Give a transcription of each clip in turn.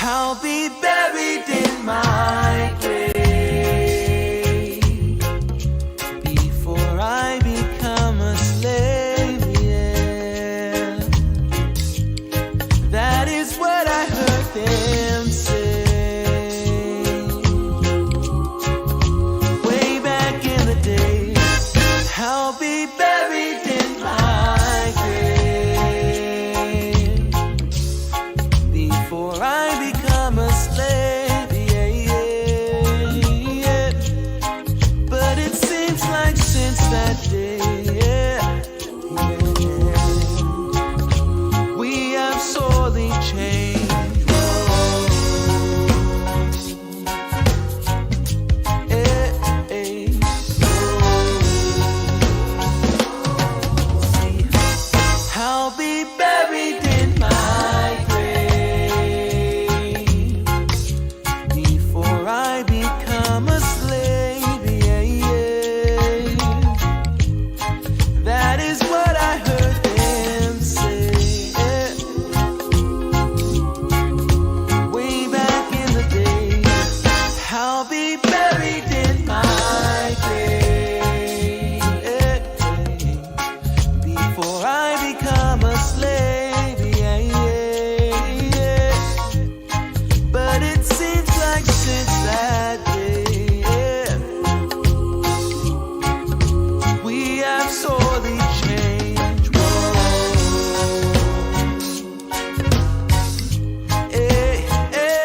I'll be buried in my grave before I become a slave, yeah. That is what I heard them say way back in the day. I'll be buried in my grave before I become a slave, yeah, yeah. But it seems like since that day, yeah, we have sorely changed. I'll be buried in my grave before I become a slave, yeah, yeah. That is what I heard them say, yeah. Way back in the day. I'll be buried in my grave, yeah, before I become a slave, yeah, yeah. But it seems like since that day, yeah, we have sorely changed. Whoa. Hey, hey.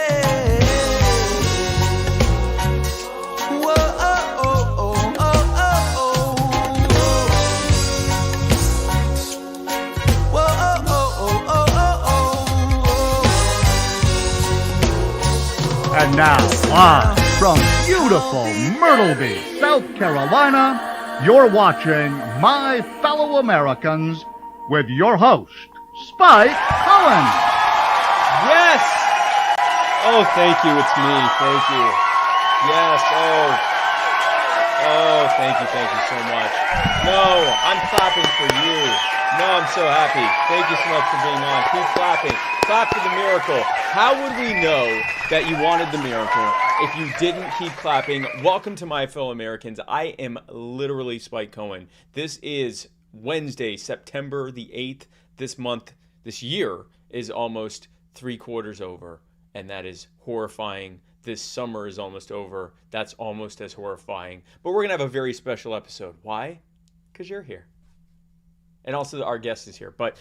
Whoa, oh, oh, oh, oh, oh, whoa, oh, oh, oh, oh, oh. And now, live from beautiful Myrtle Beach, South Carolina, you're watching My Fellow Americans with your host, Spike Cohen. Yes! Oh, thank you. It's me. Thank you. Yes. Oh, thank you so much. No, I'm clapping for you. No, I'm so happy. Thank you so much for being on. Keep clapping. Clap for the miracle. How would we know that you wanted the miracle if you didn't keep clapping? Welcome to My Fellow Americans. I am literally Spike Cohen. This is Wednesday, September the 8th. This month, this year is almost 3/4 over, and that is horrifying. This summer is almost over. That's almost as horrifying. But we're going to have a very special episode. Why? Because you're here. And also our guest is here. But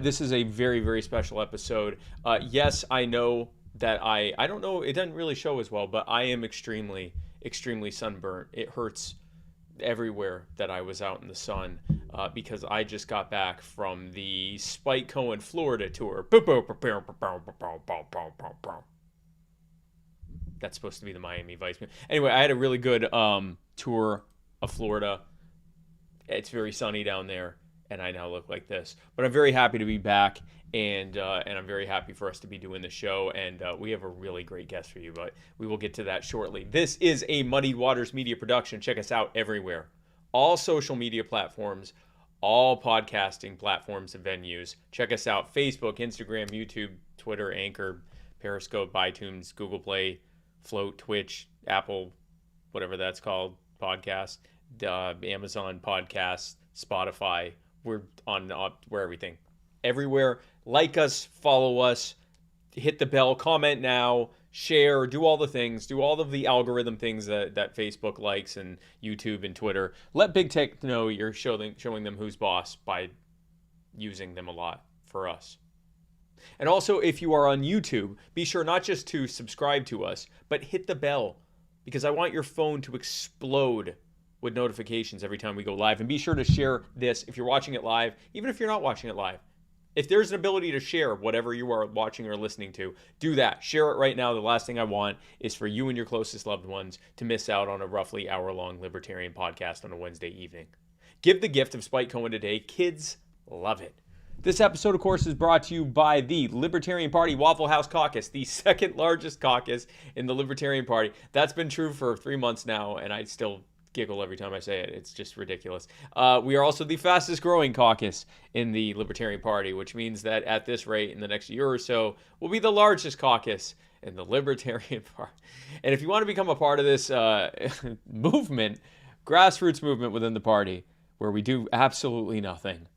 this is a very, very special episode. Yes, I know that I don't know, it doesn't really show as well, but I am extremely, extremely sunburnt. It hurts everywhere that I was out in the sun because I just got back from the Spike Cohen Florida tour. That's supposed to be the Miami Vice. Anyway, I had a really good tour of Florida. It's very sunny down there, and I now look like this. But I'm very happy to be back, and I'm very happy for us to be doing the show. And we have a really great guest for you, but we will get to that shortly. This is a Muddied Waters Media production. Check us out everywhere. All social media platforms, all podcasting platforms and venues. Check us out: Facebook, Instagram, YouTube, Twitter, Anchor, Periscope, iTunes, Google Play, Float, Twitch, Apple, whatever that's called, podcast, Amazon Podcasts, Spotify. We're on, we're everything. Everywhere. Like us, follow us, hit the bell, comment now, share, do all the things, do all of the algorithm things that Facebook likes and YouTube and Twitter. Let Big Tech know you're showing them who's boss by using them a lot for us. And also, if you are on YouTube, be sure not just to subscribe to us, but hit the bell, because I want your phone to explode with notifications every time we go live. And be sure to share this if you're watching it live, even if you're not watching it live. If there's an ability to share whatever you are watching or listening to, do that. Share it right now. The last thing I want is for you and your closest loved ones to miss out on a roughly hour-long libertarian podcast on a Wednesday evening. Give the gift of Spike Cohen today. Kids love it. This episode, of course, is brought to you by the Libertarian Party Waffle House Caucus, the second largest caucus in the Libertarian Party. That's been true for 3 months now, and I still giggle every time I say it. It's just ridiculous. We are also the fastest growing caucus in the Libertarian Party, which means that at this rate, in the next year or so, we'll be the largest caucus and the Libertarian Party. And if you want to become a part of this movement, grassroots movement within the party, where we do absolutely nothing,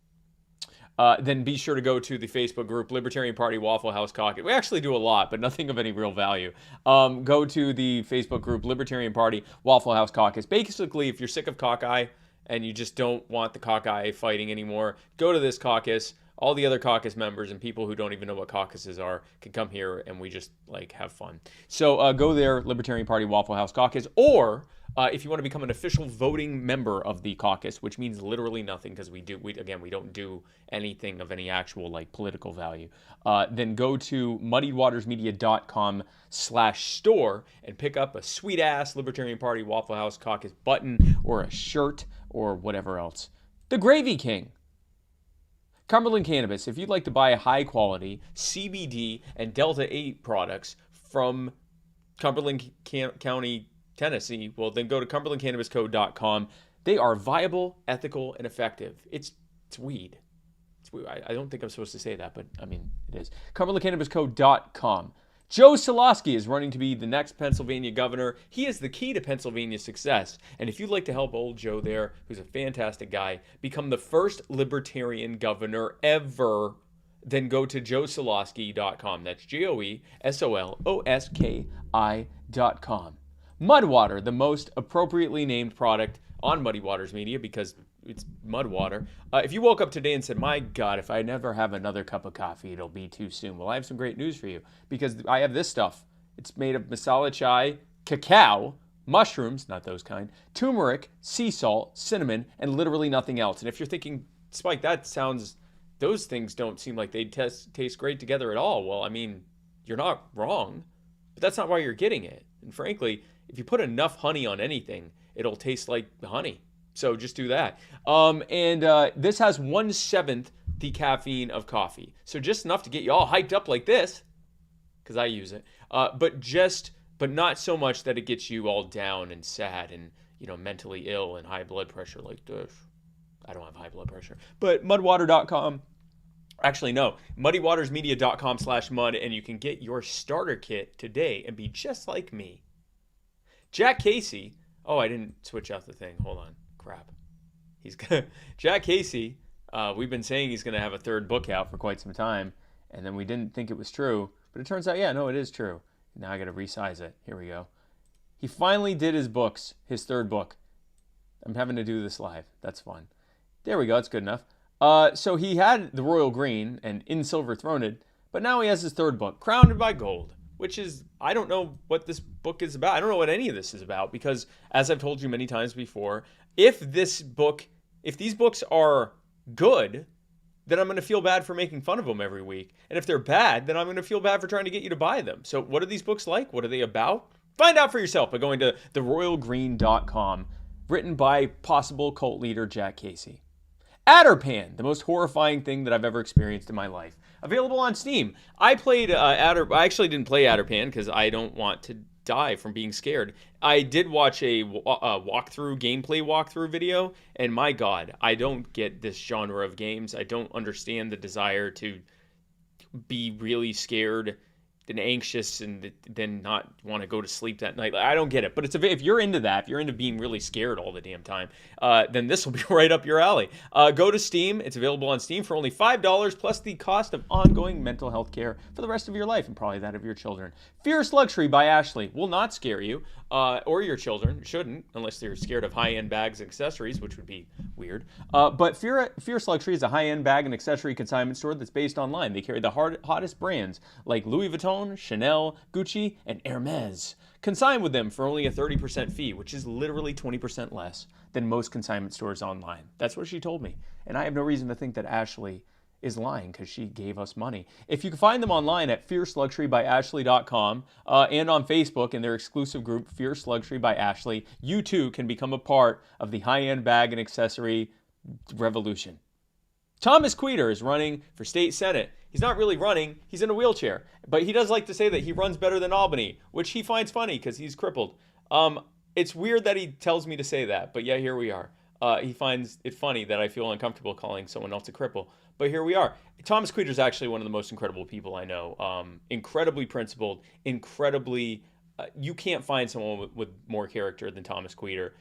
then be sure to go to the Facebook group, Libertarian Party Waffle House Caucus. We actually do a lot, but nothing of any real value. Go to the Facebook group, Libertarian Party Waffle House Caucus. Basically, if you're sick of cockeye and you just don't want the cockeye fighting anymore, go to this caucus. All the other caucus members and people who don't even know what caucuses are can come here, and we just have fun. So go there, Libertarian Party Waffle House Caucus, or if you want to become an official voting member of the caucus, which means literally nothing because we don't do anything of any actual political value, then go to muddywatersmedia.com/store and pick up a sweet ass Libertarian Party Waffle House Caucus button or a shirt or whatever else. The Gravy King. Cumberland Cannabis. If you'd like to buy high quality CBD and Delta 8 products from Cumberland County, Tennessee, well, then go to cumberlandcannabisco.com. They are viable, ethical, and effective. It's weed. I don't think I'm supposed to say that, but I mean, it is. cumberlandcannabisco.com. Joe Solosky is running to be the next Pennsylvania governor. He is the key to Pennsylvania's success. And if you'd like to help old Joe there, who's a fantastic guy, become the first libertarian governor ever, then go to joesolosky.com. That's JoeSoloski.com. Mudwater, the most appropriately named product on Muddy Waters Media because it's mud water. If you woke up today and said, my God, if I never have another cup of coffee, it'll be too soon. Well, I have some great news for you because I have this stuff. It's made of masala chai, cacao, mushrooms, not those kind, turmeric, sea salt, cinnamon, and literally nothing else. And if you're thinking, Spike, those things don't seem like they taste great together at all. Well, I mean, you're not wrong, but that's not why you're getting it. And frankly, if you put enough honey on anything, it'll taste like honey. So just do that. This has 1/7 the caffeine of coffee. So just enough to get you all hyped up like this, because I use it. But not so much that it gets you all down and sad and mentally ill and high blood pressure like this. I don't have high blood pressure. But mudwater.com. Actually, no. muddywatersmedia.com/mud, and you can get your starter kit today and be just like me. Jack Casey. Oh, I didn't switch out the thing. Hold on. Crap. Jack Casey, we've been saying he's going to have a third book out for quite some time, and then we didn't think it was true, but it turns out, it is true. Now I got to resize it. Here we go. He finally did his third book. I'm having to do this live. That's fun. There we go. That's good enough. So he had The Royal Green and In Silver Throned, but now he has his third book, Crowned by Gold, which is, I don't know what this book is about. I don't know what any of this is about because, as I've told you many times before, if these books are good, then I'm going to feel bad for making fun of them every week. And if they're bad, then I'm going to feel bad for trying to get you to buy them. So what are these books like? What are they about? Find out for yourself by going to theroyalgreen.com, written by possible cult leader Jack Casey. Adderpan, the most horrifying thing that I've ever experienced in my life. Available on Steam. I played I actually didn't play Adderpan because I don't want to die from being scared. I did watch a gameplay walkthrough video, and my God, I don't get this genre of games. I don't understand the desire to be really scared and anxious and then not want to go to sleep that night. I don't get it. But if you're into that, if you're into being really scared all the damn time, then this will be right up your alley. Go to Steam. It's available on Steam for only $5 plus the cost of ongoing mental health care for the rest of your life and probably that of your children. Fierce Luxury by Ashley will not scare you or your children. It shouldn't, unless they're scared of high-end bags and accessories, which would be weird. But Fierce Luxury is a high-end bag and accessory consignment store that's based online. They carry the hottest brands like Louis Vuitton, Chanel, Gucci, and Hermes. Consign with them for only a 30% fee, which is literally 20% less than most consignment stores online. That's what she told me. And I have no reason to think that Ashley is lying because she gave us money. If you can find them online at fierceluxurybyashley.com and on Facebook in their exclusive group, Fierce Luxury by Ashley, you too can become a part of the high-end bag and accessory revolution. Thomas Queter is running for state senate. He's not really running, he's in a wheelchair. But he does like to say that he runs better than Albany, which he finds funny because he's crippled. It's weird that he tells me to say that, but yeah, here we are. he finds it funny that I feel uncomfortable calling someone else a cripple. But here we are. Thomas Queter is actually one of the most incredible people I know. Incredibly principled, incredibly. You can't find someone with more character than Thomas Queter.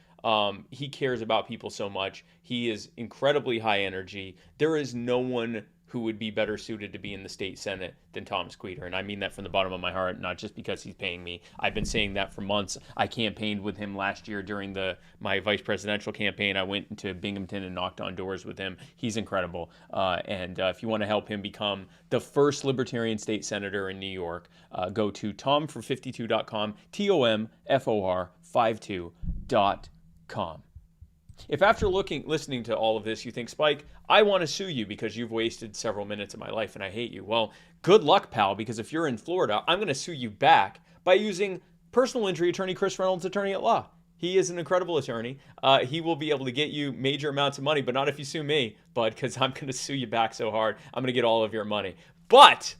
He cares about people so much. He is incredibly high energy. There is no one who would be better suited to be in the state senate than Thomas Queter. And I mean that from the bottom of my heart, not just because he's paying me. I've been saying that for months. I campaigned with him last year during my vice presidential campaign. I went into Binghamton and knocked on doors with him. He's incredible. And if you want to help him become the first libertarian state senator in New York, go to tomfor52.com, TOMFOR52.com. If after listening to all of this, you think, Spike, I want to sue you because you've wasted several minutes of my life and I hate you. Well, good luck, pal, because if you're in Florida, I'm going to sue you back by using personal injury attorney Chris Reynolds, attorney at law. He is an incredible attorney. He will be able to get you major amounts of money, but not if you sue me, bud, because I'm going to sue you back so hard. I'm going to get all of your money. But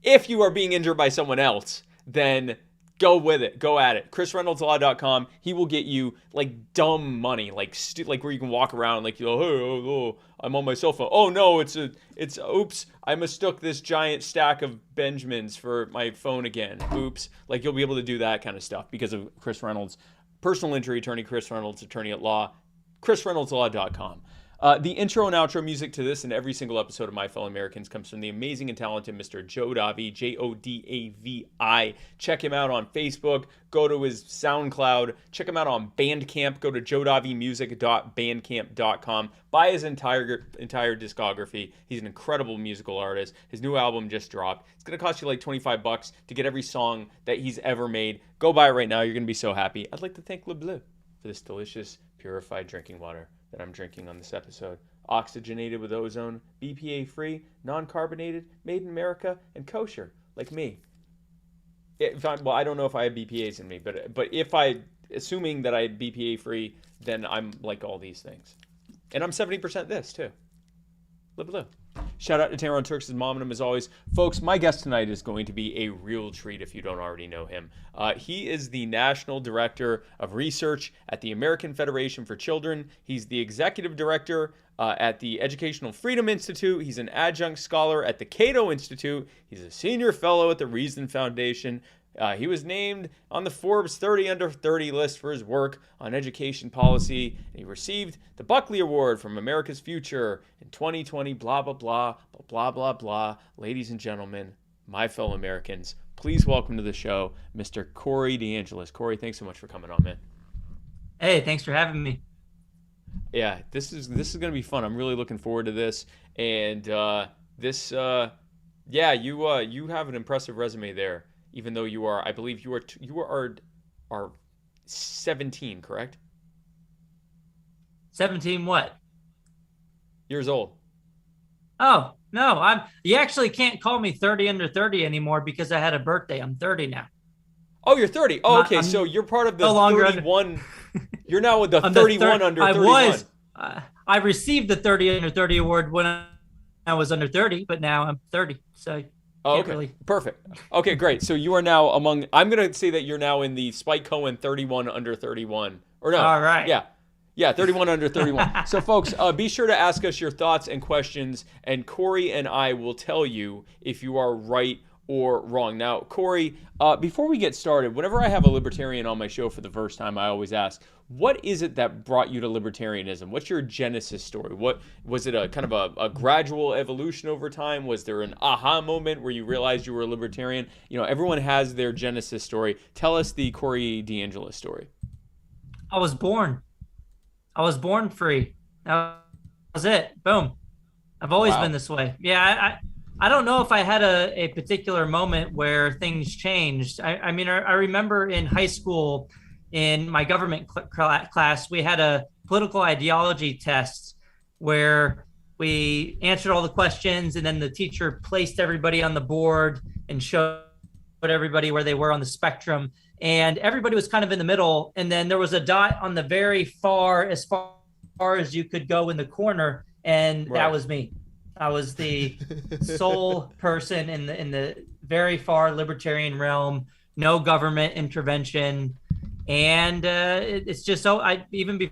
if you are being injured by someone else, then go with it. Go at it. ChrisReynoldsLaw.com. He will get you like dumb money, like where you can walk around like, oh, I'm on my cell phone. Oh no, it's oops, I mistook this giant stack of Benjamins for my phone again. Oops. Like you'll be able to do that kind of stuff because of Chris Reynolds, personal injury attorney, Chris Reynolds, attorney at law, ChrisReynoldsLaw.com. The intro and outro music to this and every single episode of My Fellow Americans comes from the amazing and talented Mr. Joe Davi, Jodavi. Check him out on Facebook. Go to his SoundCloud. Check him out on Bandcamp. Go to jodavimusic.bandcamp.com. Buy his entire discography. He's an incredible musical artist. His new album just dropped. It's going to cost you like $25 to get every song that he's ever made. Go buy it right now. You're going to be so happy. I'd like to thank Le Bleu for this delicious, purified drinking water that I'm drinking on this episode. Oxygenated with ozone, BPA-free, non-carbonated, made in America, and kosher, like me. I don't know if I have BPAs in me, but assuming that I had BPA-free, then I'm like all these things. And I'm 70% this, too. Le Bleu. Shout out to Taron Turks' mom and him as always. Folks, my guest tonight is going to be a real treat if you don't already know him. He is the National Director of Research at the American Federation for Children. He's the Executive Director at the Educational Freedom Institute. He's an adjunct scholar at the Cato Institute. He's a senior fellow at the Reason Foundation. He was named on the Forbes 30 Under 30 list for his work on education policy. And he received the Buckley Award from America's Future in 2020, blah, blah, blah, blah, blah, blah. Ladies and gentlemen, my fellow Americans, please welcome to the show, Mr. Corey DeAngelis. Corey, thanks so much for coming on, man. Hey, thanks for having me. Yeah, this is going to be fun. I'm really looking forward to this. And you have an impressive resume there. Even though you are, I believe you are 17, correct? 17 what? Years old. Oh, no, you actually can't call me 30 under 30 anymore because I had a birthday. I'm 30 now. Oh, you're 30. Oh, okay. So you're part of the 31. You're now with the 31 under 31. I received the 30 under 30 award when I was under 30, but now I'm 30. So oh, okay. Really. Perfect. Okay, great. So you are now I'm going to say that you're now in the Spike Cohen 31 under 31. Or no. All right. Yeah, 31 under 31. So folks, be sure to ask us your thoughts and questions, and Corey and I will tell you if you are right or wrong. Now, Corey, before we get started, whenever I have a libertarian on my show for the first time, I always ask, what is it that brought you to libertarianism? What's your genesis story? What was it, a kind of a gradual evolution over time? Was there an aha moment where you realized you were a libertarian? You know, everyone has their genesis story. Tell us the Corey DeAngelis story. I was born free. That was it. Boom. I've always been this way. Yeah, I don't know if I had a particular moment where things changed. I mean, I remember in high school, in my government class, we had a political ideology test where we answered all the questions and then the teacher placed everybody on the board and showed everybody where they were on the spectrum. And everybody was kind of in the middle. And then there was a dot on the as far as you could go in the corner. And that was me. I was the sole person in the very far libertarian realm, no government intervention. And it's just so even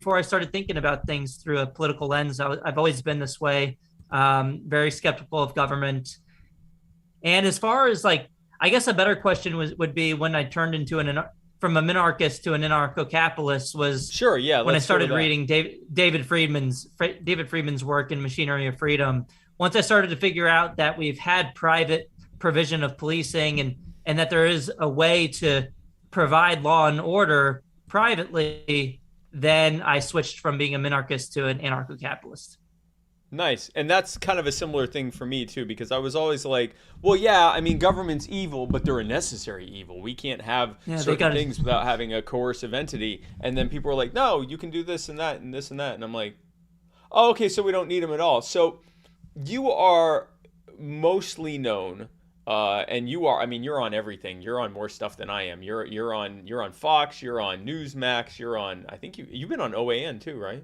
before I started thinking about things through a political lens. I've always been this way, very skeptical of government. And as far as like, I guess a better question would be when I turned into from a minarchist to an anarcho-capitalist was Sure, yeah. when I Let's go to started that. reading David Friedman's work in Machinery of Freedom. Once I started to figure out that we've had private provision of policing and that there is a way to provide law and order privately, then I switched from being a minarchist to an anarcho-capitalist. Nice. And that's kind of a similar thing for me too, because I was always like, well, yeah, I mean, government's evil, but they're a necessary evil. We can't have certain things without having a coercive entity. And then people are like, no, you can do this and that and this and that. And I'm like, oh, okay, so we don't need them at all. So you are mostly known, and I mean, you're on everything. You're on more stuff than I am. You're on Fox, you're on Newsmax, you're on, I think you've been on OAN too, right?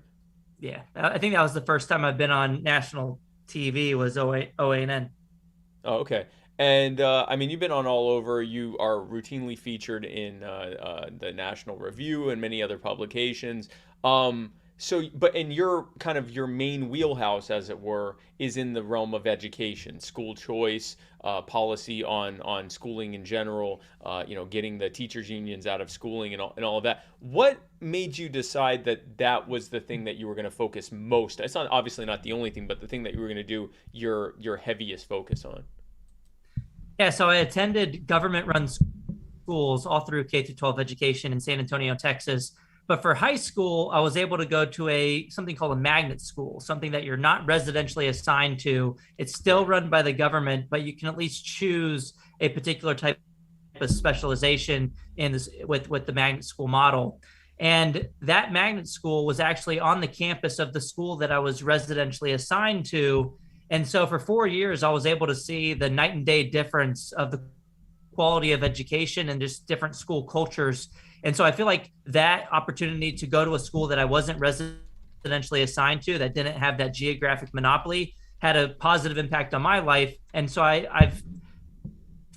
Yeah, I think that was the first time I've been on national TV was OAN. Oh, okay. And I mean, you've been on all over. You are routinely featured in the National Review and many other publications. But in your main wheelhouse, as it were, is in the realm of education, school choice, policy on schooling in general. Getting the teachers unions out of schooling and all of that. What made you decide that was the thing that you were going to focus most? It's obviously not the only thing, but the thing that you were going to do your heaviest focus on. Yeah, so I attended government-run schools all through K-12 education in San Antonio, Texas. But for high school, I was able to go to something called a magnet school, something that you're not residentially assigned to. It's still run by the government, but you can at least choose a particular type of specialization in this with the magnet school model. And that magnet school was actually on the campus of the school that I was residentially assigned to. And so for 4 years, I was able to see the night and day difference of the quality of education and just different school cultures. And so I feel like that opportunity to go to a school that I wasn't residentially assigned to, that didn't have that geographic monopoly, had a positive impact on my life. And so I've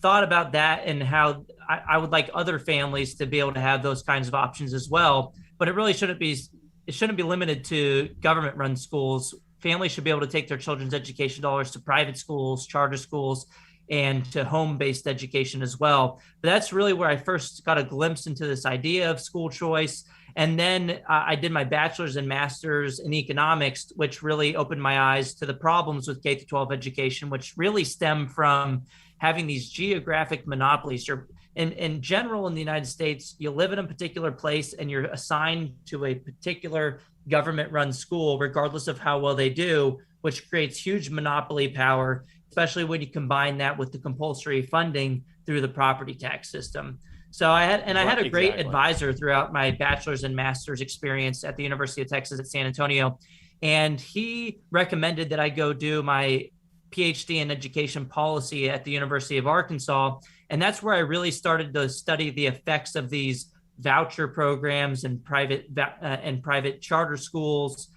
thought about that and how I would like other families to be able to have those kinds of options as well. But it really shouldn't be limited to government-run schools. Families should be able to take their children's education dollars to private schools, charter schools, and to home-based education as well. But that's really where I first got a glimpse into this idea of school choice. And then I did my bachelor's and master's in economics, which really opened my eyes to the problems with K-12 education, which really stem from having these geographic monopolies. In general, in the United States, you live in a particular place and you're assigned to a particular government-run school, regardless of how well they do, which creates huge monopoly power, especially when you combine that with the compulsory funding through the property tax system. So I had a great advisor throughout my bachelor's and master's experience at the University of Texas at San Antonio. And he recommended that I go do my PhD in education policy at the University of Arkansas. And that's where I really started to study the effects of these voucher programs and private charter schools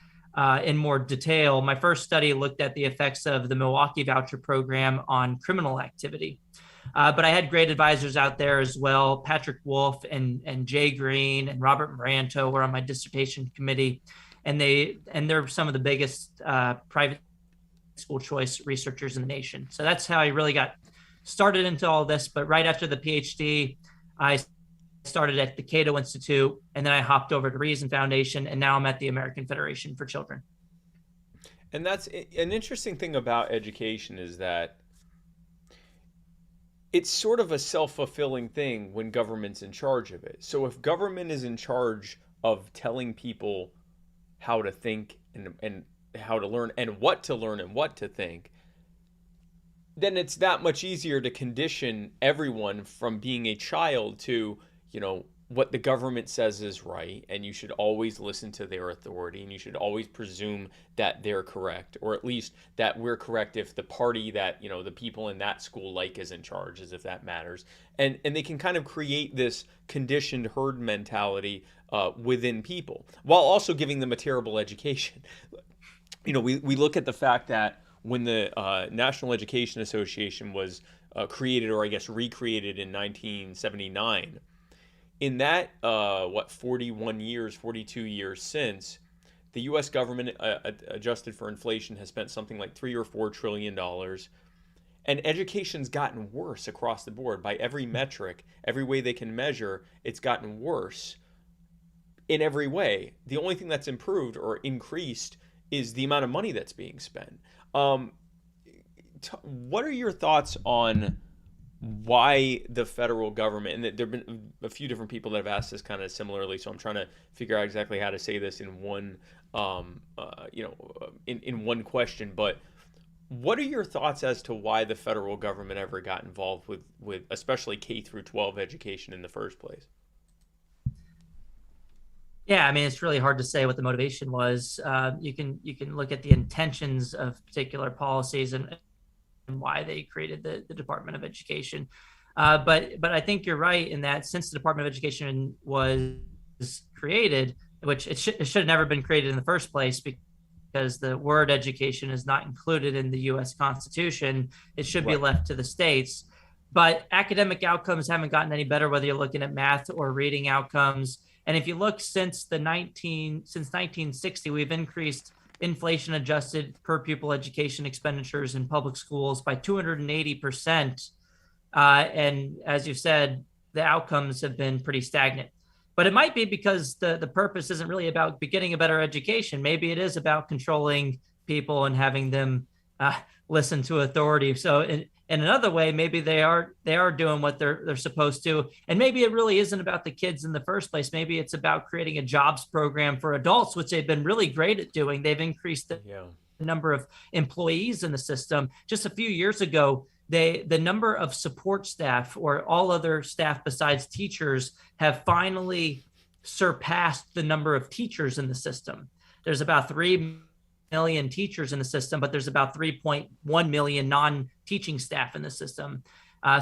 in more detail. My first study looked at the effects of the Milwaukee voucher program on criminal activity. But I had great advisors out there as well. Patrick Wolf and Jay Green and Robert Moranto were on my dissertation committee. And they're some of the biggest private school choice researchers in the nation. So that's how I really got started into all this. But right after the PhD, I started at the Cato Institute, and then I hopped over to Reason Foundation, and now I'm at the American Federation for Children. And that's an interesting thing about education is that it's sort of a self-fulfilling thing when government's in charge of it. So if government is in charge of telling people how to think and how to learn and what to think, then it's that much easier to condition everyone from being a child to, what the government says is right, and you should always listen to their authority, and you should always presume that they're correct, or at least that we're correct if the party that, the people in that school like is in charge, as if that matters. And they can kind of create this conditioned herd mentality within people, while also giving them a terrible education. We look at the fact that when the National Education Association was created, or I guess recreated in 1979, in that 42 years since, the U.S. government, adjusted for inflation, has spent something like $3 or $4 trillion. And education's gotten worse across the board by every metric, every way they can measure. It's gotten worse in every way. The only thing that's improved or increased is the amount of money that's being spent. What are your thoughts on why the federal government, and there have been a few different people that have asked this kind of similarly, so I'm trying to figure out exactly how to say this in one, in one question, but what are your thoughts as to why the federal government ever got involved with especially K through 12 education in the first place? Yeah, I mean, it's really hard to say what the motivation was. You can look at the intentions of particular policies and why they created the Department of Education. But I think you're right in that since the Department of Education was created, which it should have never been created in the first place because the word education is not included in the U.S. Constitution. It should be left to the states. But academic outcomes haven't gotten any better, whether you're looking at math or reading outcomes. And if you look since 1960, we've increased inflation-adjusted per pupil education expenditures in public schools by 280%. And as you said, the outcomes have been pretty stagnant. But it might be because the purpose isn't really about getting a better education. Maybe it is about controlling people and having them listen to authority. So in another way, maybe they are doing what they're supposed to. And maybe it really isn't about the kids in the first place. Maybe it's about creating a jobs program for adults, which they've been really great at doing. They've increased the number of employees in the system. Just a few years ago, the number of support staff or all other staff besides teachers have finally surpassed the number of teachers in the system. There's about 3 million teachers in the system, but there's about 3.1 million non-teaching staff in the system.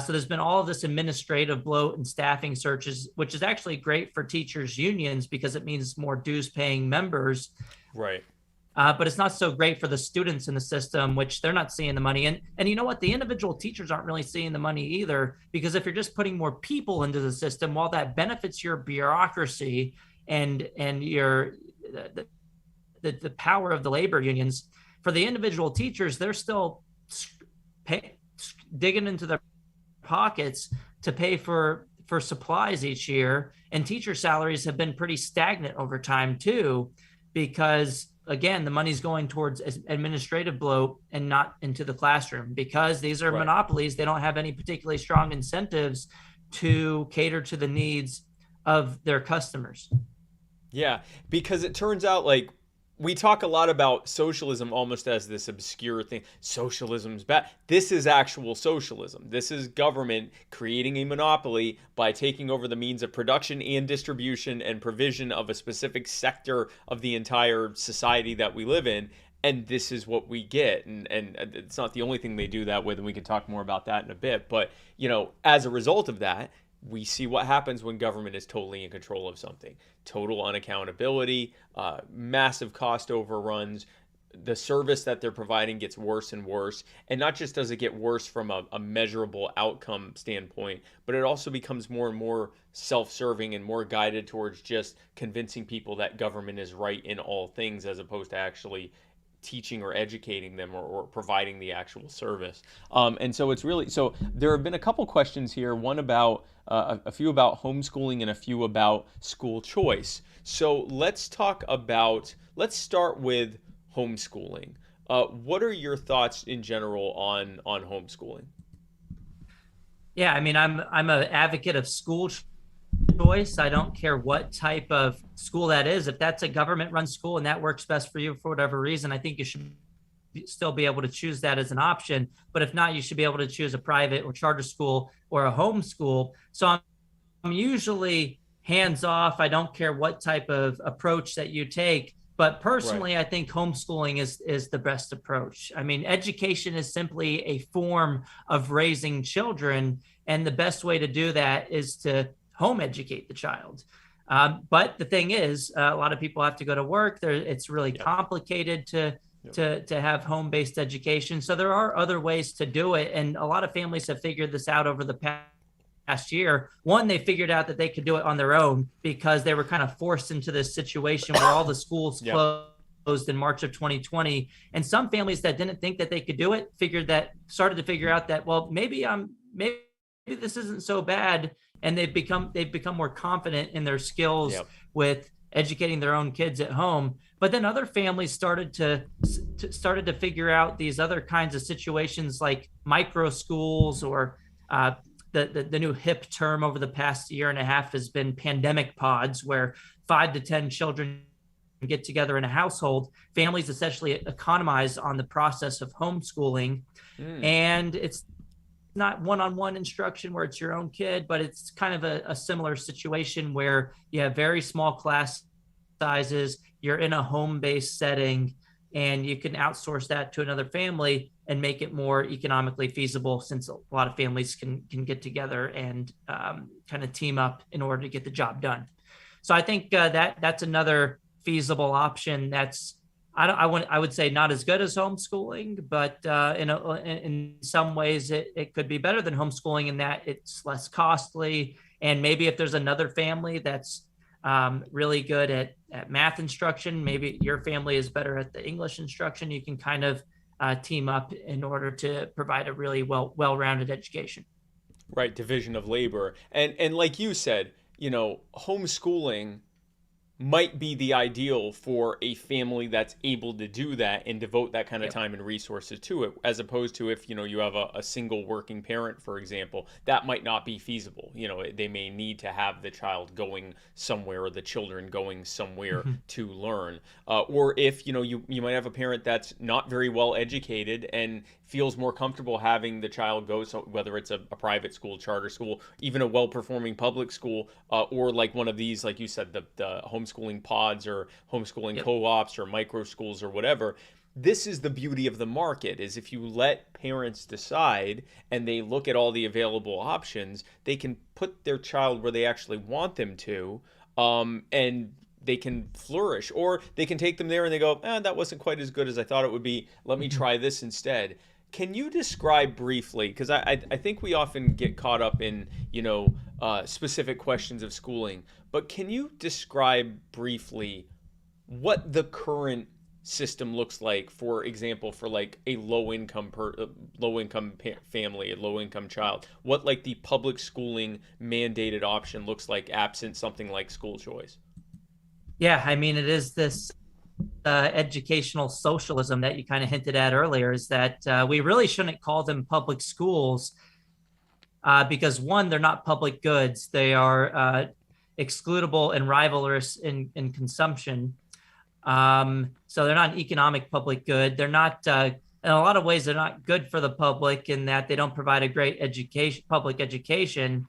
So there's been all of this administrative bloat and staffing searches, which is actually great for teachers' unions because it means more dues-paying members. Right. But it's not so great for the students in the system, which they're not seeing the money. And you know what? The individual teachers aren't really seeing the money either, because if you're just putting more people into the system, while that benefits your bureaucracy and your the power of the labor unions, for the individual teachers, they're still digging into their pockets to pay for supplies each year. And teacher salaries have been pretty stagnant over time too, because again, the money's going towards administrative bloat and not into the classroom, because these are monopolies. They don't have any particularly strong incentives to cater to the needs of their customers. Yeah, because it turns out like we talk a lot about socialism almost as this obscure thing. Socialism's bad. This is actual socialism. This is government creating a monopoly by taking over the means of production and distribution and provision of a specific sector of the entire society that we live in. And this is what we get. And it's not the only thing they do that with, and we can talk more about that in a bit. But, you know, as a result of that, we see what happens when government is totally in control of something. Total unaccountability, massive cost overruns. The service that they're providing gets worse and worse. And not just does it get worse from a measurable outcome standpoint, but it also becomes more and more self-serving and more guided towards just convincing people that government is right in all things, as opposed to actually teaching or educating them or providing the actual service. And so it's really, so there have been a couple questions here, one about, a few about homeschooling and a few about school choice. So let's start with homeschooling. What are your thoughts in general on homeschooling? Yeah, I mean, I'm an advocate of school choice. I don't care what type of school that is. If that's a government-run school and that works best for you for whatever reason, I think you should still be able to choose that as an option. But if not, you should be able to choose a private or charter school or a home school. So I'm usually hands-off. I don't care what type of approach that you take. But personally, I think homeschooling is the best approach. I mean, education is simply a form of raising children. And the best way to do that is to home educate the child. But the thing is, a lot of people have to go to work. It's really complicated to have home-based education. So there are other ways to do it. And a lot of families have figured this out over the past year. One, they figured out that they could do it on their own because they were kind of forced into this situation where all the schools closed in March of 2020. And some families that didn't think that they could do it started to figure out that, well, maybe this isn't so bad. And they've become more confident in their skills with educating their own kids at home. But then other families started to figure out these other kinds of situations like micro schools, or the new hip term over the past year and a half has been pandemic pods, where 5 to 10 children get together in a household. Families essentially economize on the process of homeschooling. And it's not one-on-one instruction where it's your own kid, but it's kind of a similar situation where you have very small class sizes, you're in a home-based setting, and you can outsource that to another family and make it more economically feasible, since a lot of families can get together and kind of team up in order to get the job done. So I think that's another feasible option. That's I would say not as good as homeschooling, but in some ways it could be better than homeschooling in that it's less costly. And maybe if there's another family that's really good at math instruction, maybe your family is better at the English instruction, you can kind of team up in order to provide a really well-rounded education. Right, division of labor. And like you said, homeschooling might be the ideal for a family that's able to do that and devote that kind of time and resources to it, as opposed to if you have a single working parent, for example, that might not be feasible. They may need to have the child going somewhere, or the children going somewhere to learn, or if you might have a parent that's not very well educated and feels more comfortable having the child go, so whether it's a private school, charter school, even a well-performing public school, or like one of these, like you said, the homeschooling pods or homeschooling co-ops or micro schools or whatever. This is the beauty of the market, is if you let parents decide and they look at all the available options, they can put their child where they actually want them to, and they can flourish. Or they can take them there and they go, that wasn't quite as good as I thought it would be. Let me try this instead. Can you describe briefly, because I think we often get caught up in, specific questions of schooling, but can you describe briefly what the current system looks like, for example, for like a low-income family, a low-income child, what like the public schooling mandated option looks like absent something like school choice? Yeah, I mean, it is this educational socialism that you kind of hinted at earlier, is that we really shouldn't call them public schools because, one, they're not public goods. They are excludable and rivalrous in consumption. So they're not an economic public good. They're not, in a lot of ways, they're not good for the public in that they don't provide a great public education.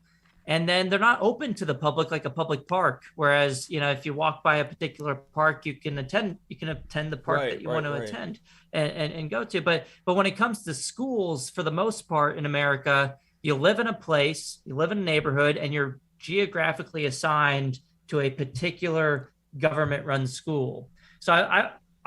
And then they're not open to the public like a public park. Whereas, if you walk by a particular park, you can attend the park that you want to attend and go to. But when it comes to schools, for the most part in America, you live in a place, you live in a neighborhood, and you're geographically assigned to a particular government-run school. So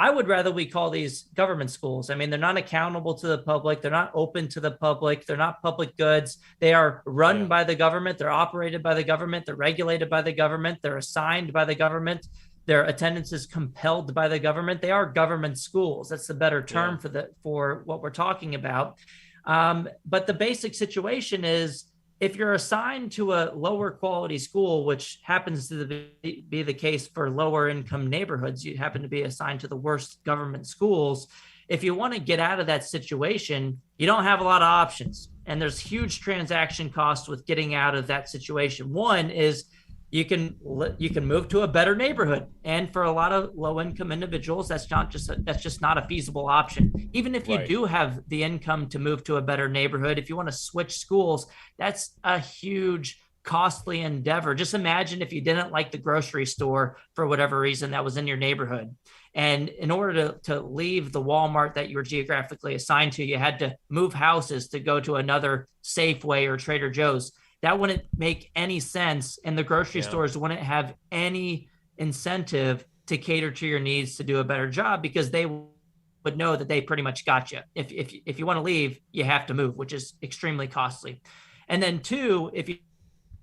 I would rather we call these government schools. I mean, they're not accountable to the public. They're not open to the public. They're not public goods. They are run by the government. They're operated by the government. They're regulated by the government. They're assigned by the government. Their attendance is compelled by the government. They are government schools. That's the better term for what we're talking about. But the basic situation is, if you're assigned to a lower quality school, which happens to be the case for lower income neighborhoods, you happen to be assigned to the worst government schools. If you want to get out of that situation, you don't have a lot of options. And there's huge transaction costs with getting out of that situation. One is you can move to a better neighborhood. And for a lot of low income individuals, that's just not a feasible option. Even if you do have the income to move to a better neighborhood, if you want to switch schools, that's a huge costly endeavor. Just imagine if you didn't like the grocery store for whatever reason that was in your neighborhood. And in order to leave the Walmart that you were geographically assigned to, you had to move houses to go to another Safeway or Trader Joe's. That wouldn't make any sense, and the grocery stores wouldn't have any incentive to cater to your needs to do a better job, because they would know that they pretty much got you. If you want to leave, you have to move, which is extremely costly. And then two, if you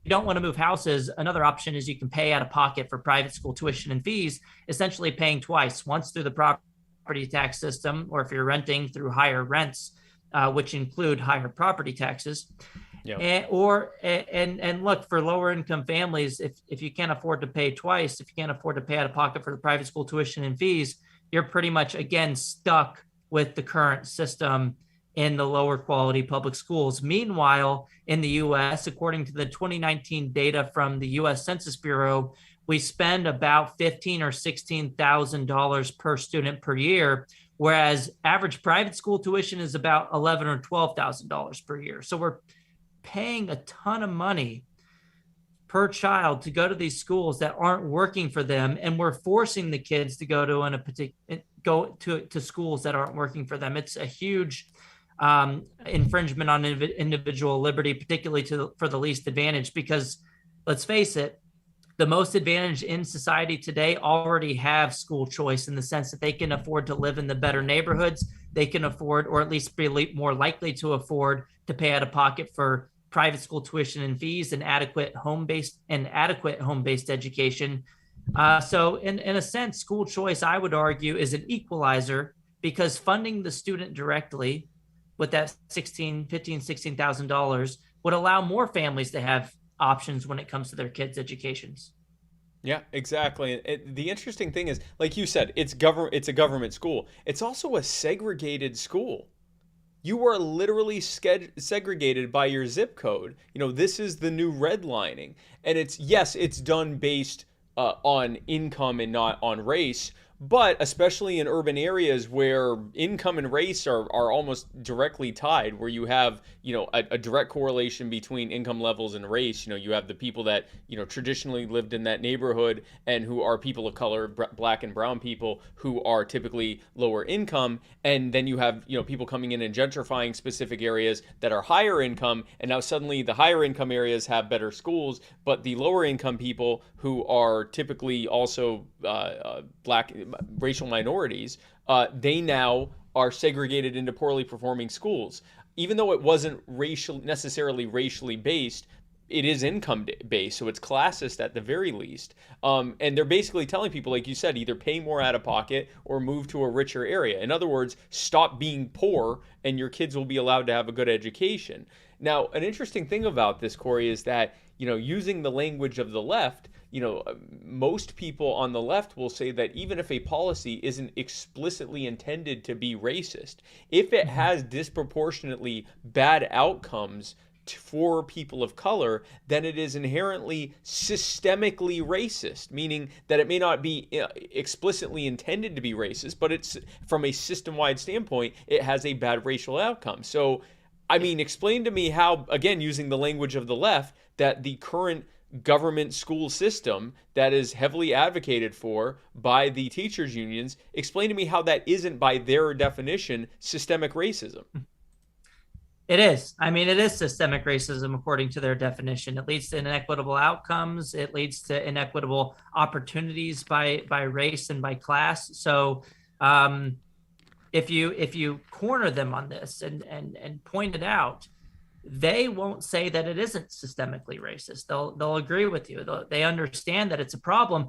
don't want to move houses, another option is you can pay out of pocket for private school tuition and fees, essentially paying twice, once through the property tax system, or if you're renting, through higher rents, which include higher property taxes. Yeah. And look, for lower income families, if you can't afford to pay twice, if you can't afford to pay out of pocket for the private school tuition and fees, you're pretty much, again, stuck with the current system in the lower quality public schools. Meanwhile, in the U.S., according to the 2019 data from the U.S. Census Bureau, we spend about $15,000 or $16,000 per student per year, whereas average private school tuition is about $11,000 or $12,000 per year. So we're paying a ton of money per child to go to these schools that aren't working for them, and we're forcing the kids to go to schools that aren't working for them. It's a huge infringement on individual liberty, particularly for the least advantaged, because let's face it, the most advantaged in society today already have school choice, in the sense that they can afford to live in the better neighborhoods. They can afford, or at least be more likely to afford, to pay out of pocket for private school tuition and fees and adequate home-based education. So in a sense, school choice, I would argue, is an equalizer, because funding the student directly with that $16,000 would allow more families to have options when it comes to their kids' educations. Yeah, exactly. The interesting thing is, like you said, it's a government school. It's also a segregated school. You are literally segregated by your zip code. This is the new redlining. And it's done based on income and not on race. But especially in urban areas where income and race are almost directly tied, where you have, a direct correlation between income levels and race. You have the people that, traditionally lived in that neighborhood and who are people of color, black and brown people, who are typically lower income. And then you have, people coming in and gentrifying specific areas that are higher income. And now suddenly the higher income areas have better schools, but the lower income people, who are typically also black, racial minorities, they now are segregated into poorly performing schools. Even though it wasn't necessarily racially based, it is income based, so it's classist at the very least. And they're basically telling people, like you said, either pay more out of pocket or move to a richer area. In other words, stop being poor and your kids will be allowed to have a good education. Now, an interesting thing about this, Corey, is that, using the language of the left, most people on the left will say that even if a policy isn't explicitly intended to be racist, if it has disproportionately bad outcomes for people of color, then it is inherently systemically racist, meaning that it may not be explicitly intended to be racist, but it's, from a system-wide standpoint, it has a bad racial outcome. So, explain to me how, again, using the language of the left, that the current government school system that is heavily advocated for by the teachers unions, explain to me how that isn't, by their definition, systemic racism. It is. It is systemic racism according to their definition. It leads to inequitable outcomes. It leads to inequitable opportunities by race and by class. So if you corner them on this and point it out, they won't say that it isn't systemically racist. They'll agree with you. They understand that it's a problem,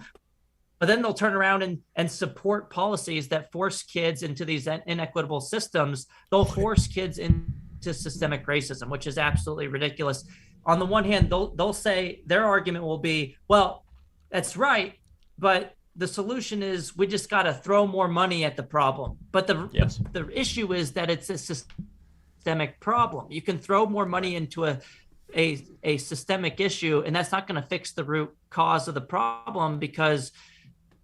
but then they'll turn around and support policies that force kids into these inequitable systems. They'll force kids into systemic racism, which is absolutely ridiculous. On the one hand, they'll say, their argument will be, well, that's right, but the solution is we just got to throw more money at the problem. But the issue is that it's a systemic problem. You can throw more money into a systemic issue, and that's not going to fix the root cause of the problem, because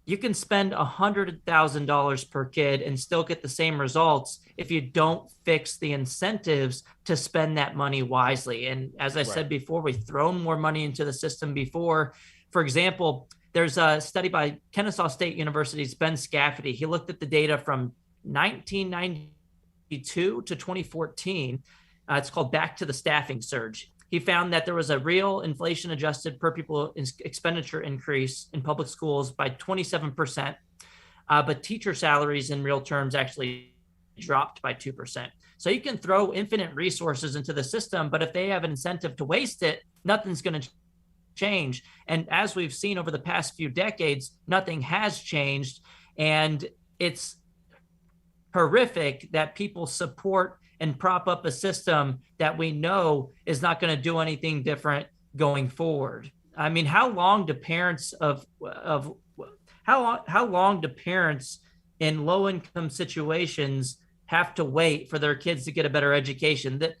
you can spend $100,000 per kid and still get the same results if you don't fix the incentives to spend that money wisely. And as I said before, we've thrown more money into the system before. For example, there's a study by Kennesaw State University's Ben Scafferty. He looked at the data from 1992 to 2014. It's called Back to the Staffing Surge. He found that there was a real inflation adjusted per pupil expenditure increase in public schools by 27%, but teacher salaries in real terms actually dropped by 2%. So you can throw infinite resources into the system, but if they have an incentive to waste it, nothing's going to change. And as we've seen over the past few decades, nothing has changed. And it's horrific that people support and prop up a system that we know is not going to do anything different going forward. I mean, how long do parents in low income situations have to wait for their kids to get a better education? That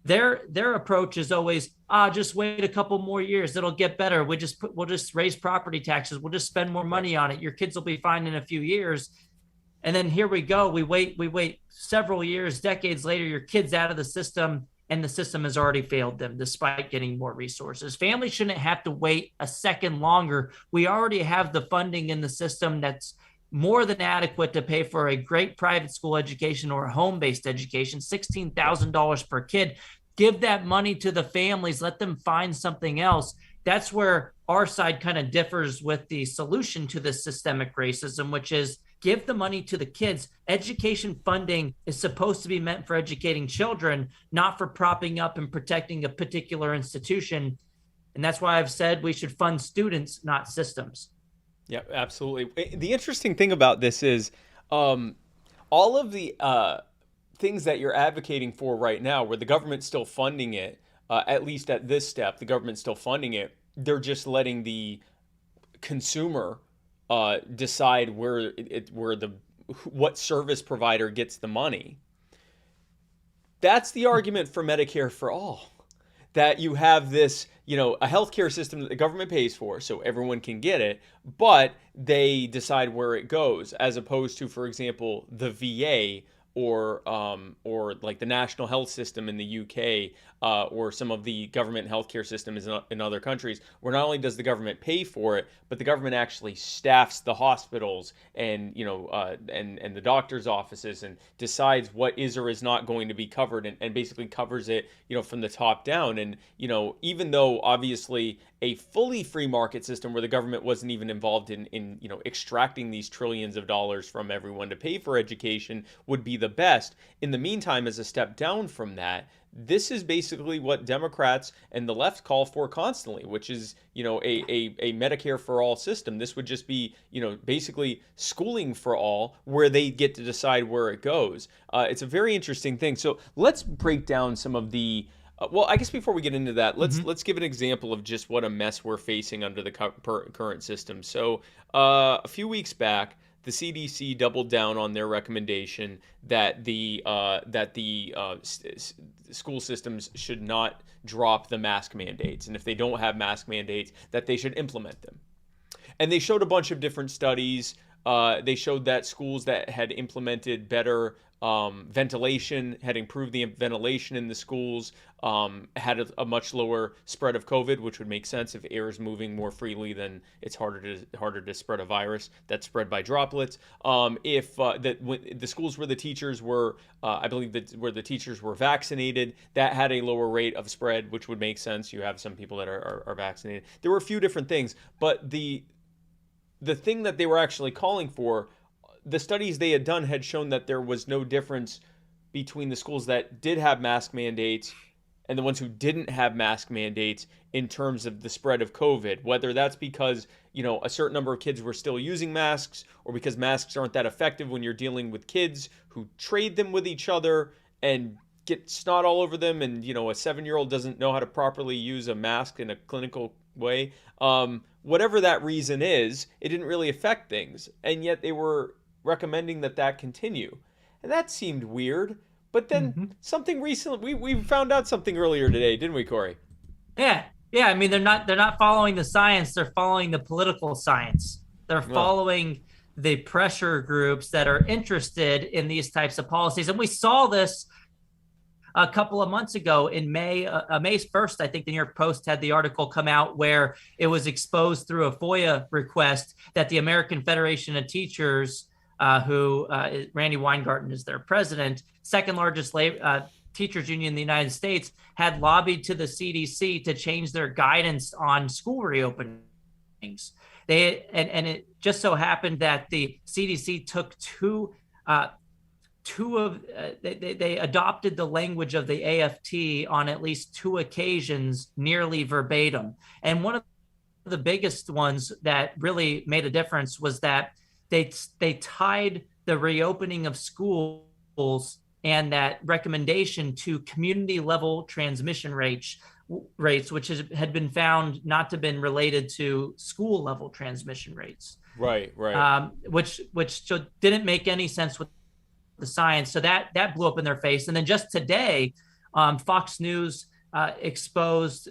their approach is always, just wait a couple more years, it'll get better. We'll just raise property taxes, we'll just spend more money on it, your kids will be fine in a few years. And then here we go, we wait several years, decades later, your kid's out of the system, and the system has already failed them despite getting more resources. Families shouldn't have to wait a second longer. We already have the funding in the system that's more than adequate to pay for a great private school education or a home-based education, $16,000 per kid. Give that money to the families, let them find something else. That's where our side kind of differs with the solution to this systemic racism, which is give the money to the kids. Education funding is supposed to be meant for educating children, not for propping up and protecting a particular institution. And that's why I've said we should fund students, not systems. Yeah, absolutely. The interesting thing about this is all of the things that you're advocating for right now, where the government's still funding it, at least at this step, the government's still funding it. They're just letting the consumer decide what service provider gets the money. That's the argument for Medicare for all. That you have this, a healthcare system that the government pays for, so everyone can get it, but they decide where it goes, as opposed to, for example, the VA or like the national health system in the UK, or some of the government healthcare systems in other countries, where not only does the government pay for it, but the government actually staffs the hospitals and and the doctors' offices and decides what is or is not going to be covered, and basically covers it from the top down. And even though obviously a fully free market system where the government wasn't even involved in extracting these trillions of dollars from everyone to pay for education would be the best, in the meantime, as a step down from that, this is basically what Democrats and the left call for constantly, which is, a Medicare for all system. This would just be, basically schooling for all, where they get to decide where it goes. It's a very interesting thing. So let's break down some of the well, I guess before we get into that, let's give an example of just what a mess we're facing under the current system. So a few weeks back, the CDC doubled down on their recommendation that the school systems should not drop the mask mandates, and if they don't have mask mandates, that they should implement them. And they showed a bunch of different studies. They showed that schools that had implemented better ventilation, had improved the ventilation in the schools, had a much lower spread of COVID, which would make sense. If air is moving more freely, then it's harder to spread a virus that's spread by droplets. If the schools where the teachers were, I believe that where the teachers were vaccinated, that had a lower rate of spread, which would make sense. You have some people that are vaccinated. There were a few different things, but the thing that they were actually calling for, the studies they had done had shown that there was no difference between the schools that did have mask mandates and the ones who didn't have mask mandates in terms of the spread of COVID, whether that's because, a certain number of kids were still using masks, or because masks aren't that effective when you're dealing with kids who trade them with each other and get snot all over them, and, a 7-year-old doesn't know how to properly use a mask in a clinical way. Whatever that reason is, it didn't really affect things, and yet they were recommending that continue. And that seemed weird. But then something recently, we found out something earlier today, didn't we, Corey? Yeah. I mean, they're not following the science. They're following the political science. They're following the pressure groups that are interested in these types of policies. And we saw this a couple of months ago in May 1st. I think the New York Post had the article come out where it was exposed through a FOIA request that the American Federation of Teachers, Randy Weingarten is their president, second largest teachers union in the United States, had lobbied to the CDC to change their guidance on school reopenings. It just so happened that the CDC took they adopted the language of the AFT on at least 2 occasions, nearly verbatim. And one of the biggest ones that really made a difference was that they tied the reopening of schools and that recommendation to community level transmission rates, which had been found not to have been related to school level transmission rates. Right. Which didn't make any sense with the science. So that blew up in their face. And then just today, Fox News exposed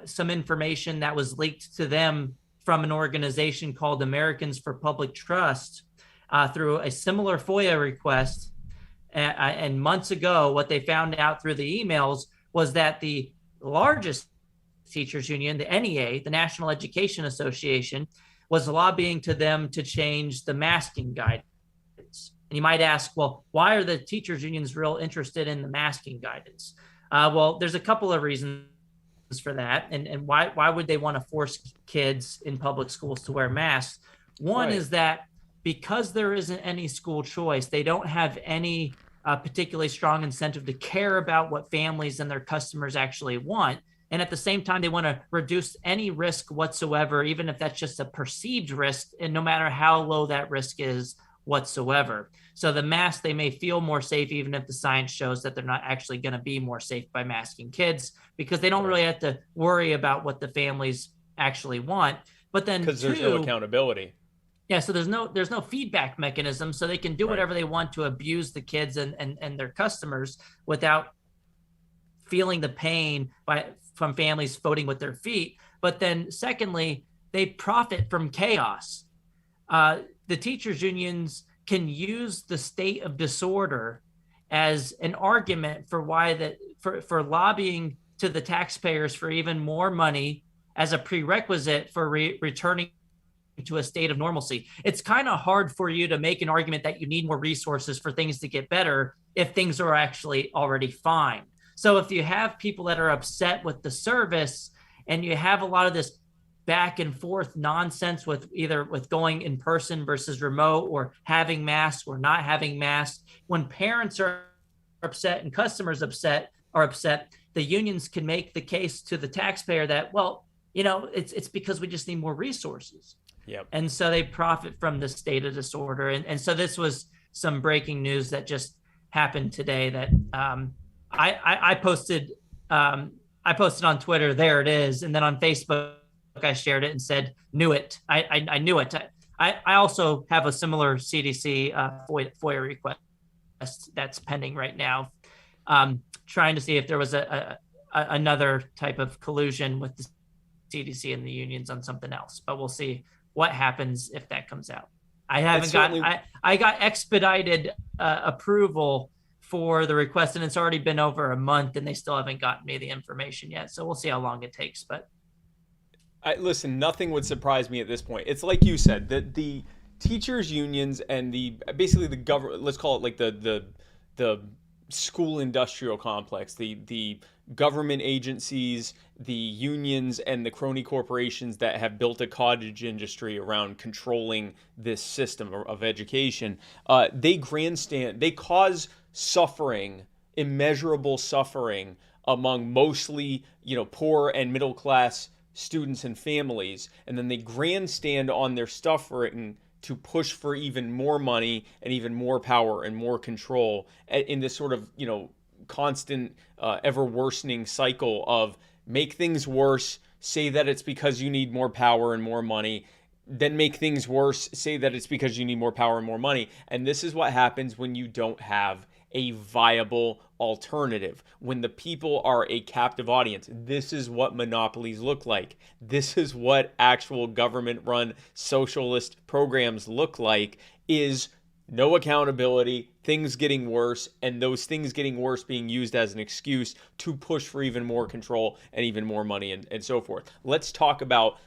some information that was leaked to them from an organization called Americans for Public Trust through a similar FOIA request. And months ago, what they found out through the emails was that the largest teachers union, the NEA, the National Education Association, was lobbying to them to change the masking guidance. And you might ask, well, why are the teachers unions real interested in the masking guidance? Well, there's a couple of reasons for that. And why would they want to force kids in public schools to wear masks? One is that because there isn't any school choice, they don't have any particularly strong incentive to care about what families and their customers actually want. And at the same time, they want to reduce any risk whatsoever, even if that's just a perceived risk, and no matter how low that risk is whatsoever. So the mask, they may feel more safe, even if the science shows that they're not actually going to be more safe by masking kids, because they don't really have to worry about what the families actually want. But then because there's no accountability. Yeah, so there's no feedback mechanism, so they can do whatever they want to abuse the kids and their customers without feeling the pain from families voting with their feet. But then secondly, they profit from chaos. The teachers unions can use the state of disorder as an argument for for lobbying to the taxpayers for even more money as a prerequisite for returning to a state of normalcy. It's kind of hard for you to make an argument that you need more resources for things to get better if things are actually already fine. So if you have people that are upset with the service and you have a lot of this back and forth nonsense with going in person versus remote, or having masks or not having masks, when parents are upset and customers are upset, the unions can make the case to the taxpayer that, well, it's because we just need more resources. Yep. And so they profit from the state of disorder. And so this was some breaking news that just happened today that I posted on Twitter, there it is. And then on Facebook, I shared it and said, knew it. I knew it. I also have a similar CDC FOIA request that's pending right now, trying to see if there was another type of collusion with the CDC and the unions on something else. But we'll see what happens if that comes out. I got expedited approval for the request, and it's already been over a month, and they still haven't gotten me the information yet. So we'll see how long it takes. But listen, nothing would surprise me at this point. It's like you said, that the teachers unions and basically the government, let's call it like the school industrial complex, the government agencies, the unions, and the crony corporations that have built a cottage industry around controlling this system of education, they grandstand, they cause suffering, immeasurable suffering among mostly, poor and middle class students and families, and then they grandstand on their suffering to push for even more money and even more power and more control in this sort of, constant, ever worsening cycle of make things worse, say that it's because you need more power and more money, then make things worse, say that it's because you need more power and more money. And this is what happens when you don't have a viable alternative. When the people are a captive audience, this is what monopolies look like. This is what actual government-run socialist programs look like, is no accountability, things getting worse, and those things getting worse being used as an excuse to push for even more control and even more money and so forth. Let's talk about,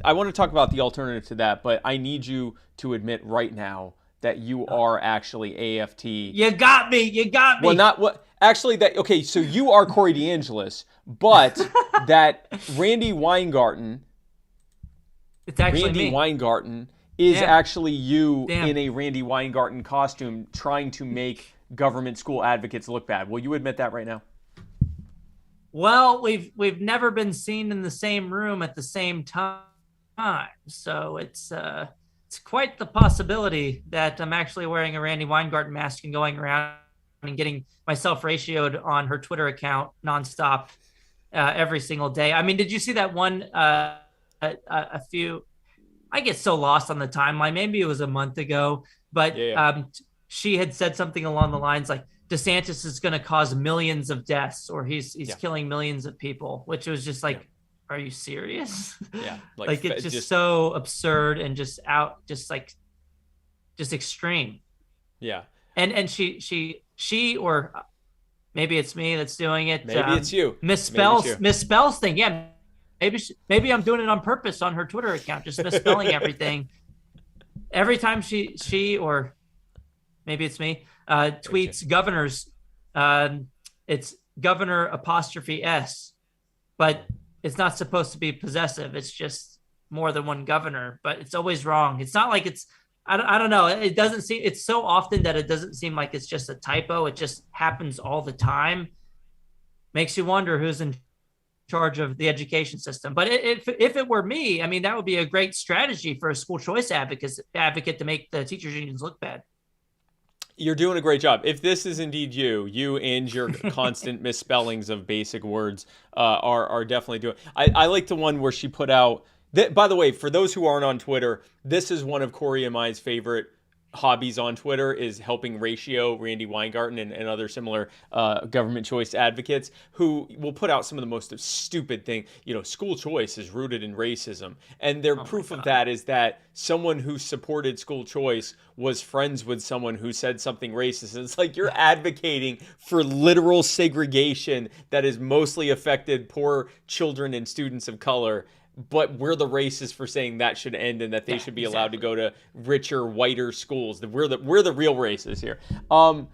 I want to talk about the alternative to that, but I need you to admit right now that you are actually AFT. You got me. Well, not what. Actually, okay, so you are Corey DeAngelis, but that Randy Weingarten. It's actually Randy me. Weingarten is actually you Damn. in a Randy Weingarten costume trying to make government school advocates look bad. Will you admit that right now? Well, we've never been seen in the same room at the same time, so it's quite the possibility that I'm actually wearing a Randy Weingarten mask and going around and getting myself ratioed on her Twitter account nonstop every single day. I mean, did you see that one? A few. I get so lost on the timeline. Maybe it was a month ago, but she had said something along the lines like DeSantis is going to cause millions of deaths, or he's killing millions of people, which was just like, are you serious? Yeah, like it's just so absurd and just extreme. Yeah, and she or maybe it's me that's doing it. Maybe it's you. Misspells thing. Yeah. Maybe I'm doing it on purpose on her Twitter account, just misspelling everything. Every time she or maybe it's me tweets governors, it's governor apostrophe S, but it's not supposed to be possessive. It's just more than one governor, but it's always wrong. It's not like it's I don't know. It doesn't seem, it's so often that it doesn't seem like it's just a typo. It just happens all the time. Makes you wonder who's in charge of the education system. But if it were me, I mean, that would be a great strategy for a school choice advocate to make the teachers unions look bad. You're doing a great job. If this is indeed you and your constant misspellings of basic words are definitely doing. I like the one where she put out that, by the way, for those who aren't on Twitter, this is one of Corey and mine's favorite hobbies on Twitter, is helping ratio Randy Weingarten and other similar government choice advocates who will put out some of the most stupid thing. School choice is rooted in racism. And their proof of that is that someone who supported school choice was friends with someone who said something racist. And it's like, you're advocating for literal segregation that has mostly affected poor children and students of color. But we're the racists for saying that should end and that they should be allowed to go to richer, whiter schools. We're the real racists here. That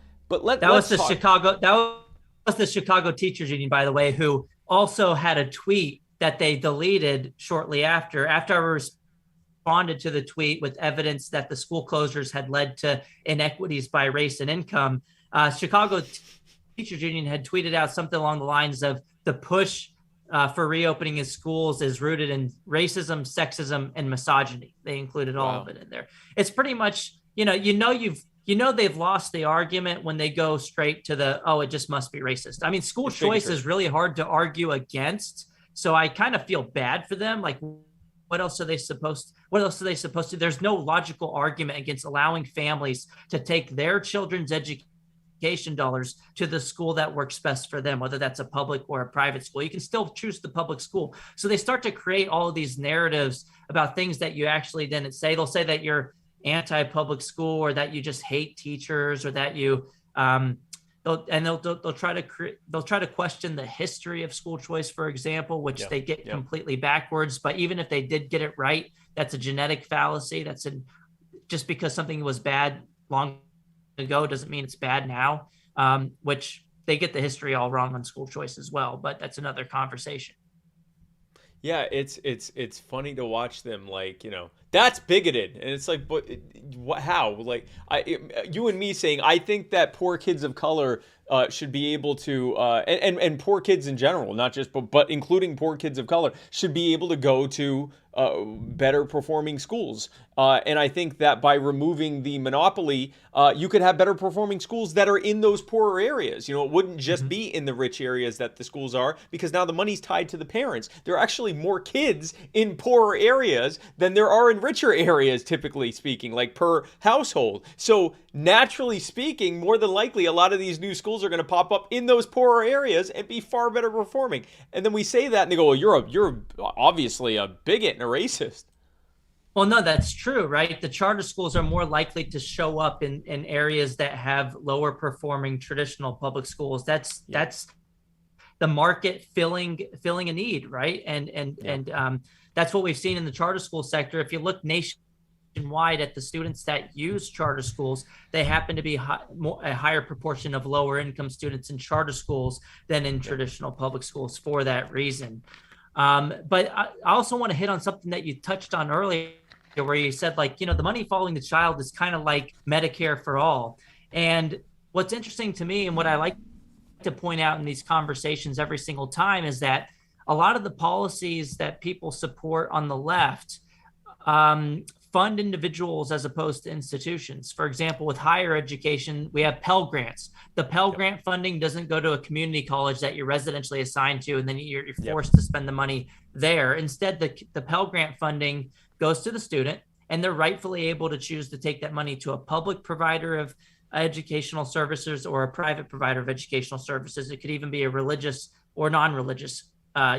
was the Chicago Teachers Union, by the way, who also had a tweet that they deleted shortly after I responded to the tweet with evidence that the school closures had led to inequities by race and income. Chicago Teachers Union had tweeted out something along the lines of the push for reopening his schools is rooted in racism, sexism, and misogyny. They included all of it in there. It's pretty much, they've lost the argument when they go straight to it just must be racist. I mean, school choice is really hard to argue against. So I kind of feel bad for them. Like, what else are they supposed to? There's no logical argument against allowing families to take their children's education dollars to the school that works best for them, whether that's a public or a private school. You can still choose the public school. So they start to create all of these narratives about things that you actually didn't say. They'll say that you're anti-public school, or that you just hate teachers, or that you they'll try to question the history of school choice, for example, which they get completely backwards. But even if they did get it right, that's a genetic fallacy. Just because something was bad long ago doesn't mean it's bad now, which they get the history all wrong on school choice as well, but that's another conversation. Yeah, it's funny to watch them, like, that's bigoted, and it's like, but how? Like, you and me saying, I think that poor kids of color should be able to, and poor kids in general, not just, but including poor kids of color, should be able to go to better performing schools. And I think that by removing the monopoly, you could have better performing schools that are in those poorer areas. It wouldn't just be in the rich areas that the schools are, because now the money's tied to the parents. There are actually more kids in poorer areas than there are in richer areas, typically speaking, like per household. So naturally speaking, more than likely, a lot of these new schools are going to pop up in those poorer areas and be far better performing. And then we say that and they go, well, you're obviously a bigot and a racist. Well, no, that's true, right? The charter schools are more likely to show up in areas that have lower performing traditional public schools. That's the market filling a need, right? And that's what we've seen in the charter school sector. If you look nationwide at the students that use charter schools, they happen to be a higher proportion of lower income students in charter schools than in traditional public schools for that reason. But I also want to hit on something that you touched on earlier, where you said, like, the money following the child is kind of like Medicare for all. And what's interesting to me, and what I like to point out in these conversations every single time is that a lot of the policies that people support on the left fund individuals as opposed to institutions. For example, with higher education, we have Pell Grants. The Pell Grant funding doesn't go to a community college that you're residentially assigned to, and then you're forced to spend the money there. Instead, the Pell Grant funding goes to the student, and they're rightfully able to choose to take that money to a public provider of educational services or a private provider of educational services. It could even be a religious or non-religious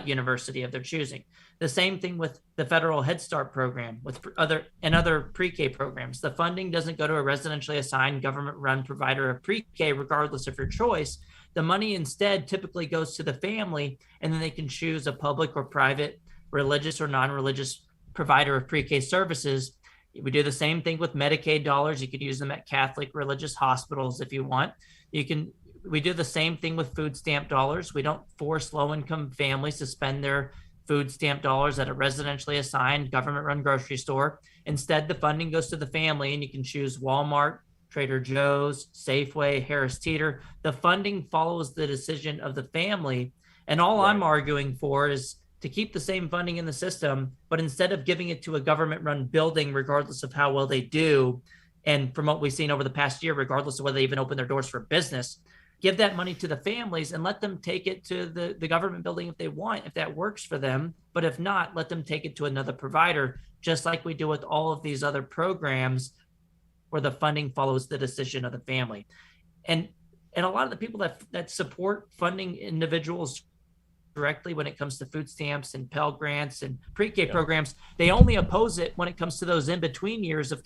university of their choosing. The same thing with the federal Head Start program, with other pre-K programs. The funding doesn't go to a residentially assigned government-run provider of pre-K, regardless of your choice. The money instead typically goes to the family, and then they can choose a public or private, religious or non-religious provider of pre-K services. We do the same thing with Medicaid dollars. You could use them at Catholic religious hospitals if you want. We do the same thing with food stamp dollars. We don't force low-income families to spend their food stamp dollars at a residentially assigned government-run grocery store. Instead, the funding goes to the family, and you can choose Walmart, Trader Joe's, Safeway, Harris Teeter. The funding follows the decision of the family. And all I'm arguing for is to keep the same funding in the system, but instead of giving it to a government-run building, regardless of how well they do, and from what we've seen over the past year, regardless of whether they even open their doors for business, give that money to the families and let them take it to the government building if they want, if that works for them. But if not, let them take it to another provider, just like we do with all of these other programs where the funding follows the decision of the family. And a lot of the people that support funding individuals directly when it comes to food stamps and Pell Grants and pre-K programs, they only oppose it when it comes to those in-between years of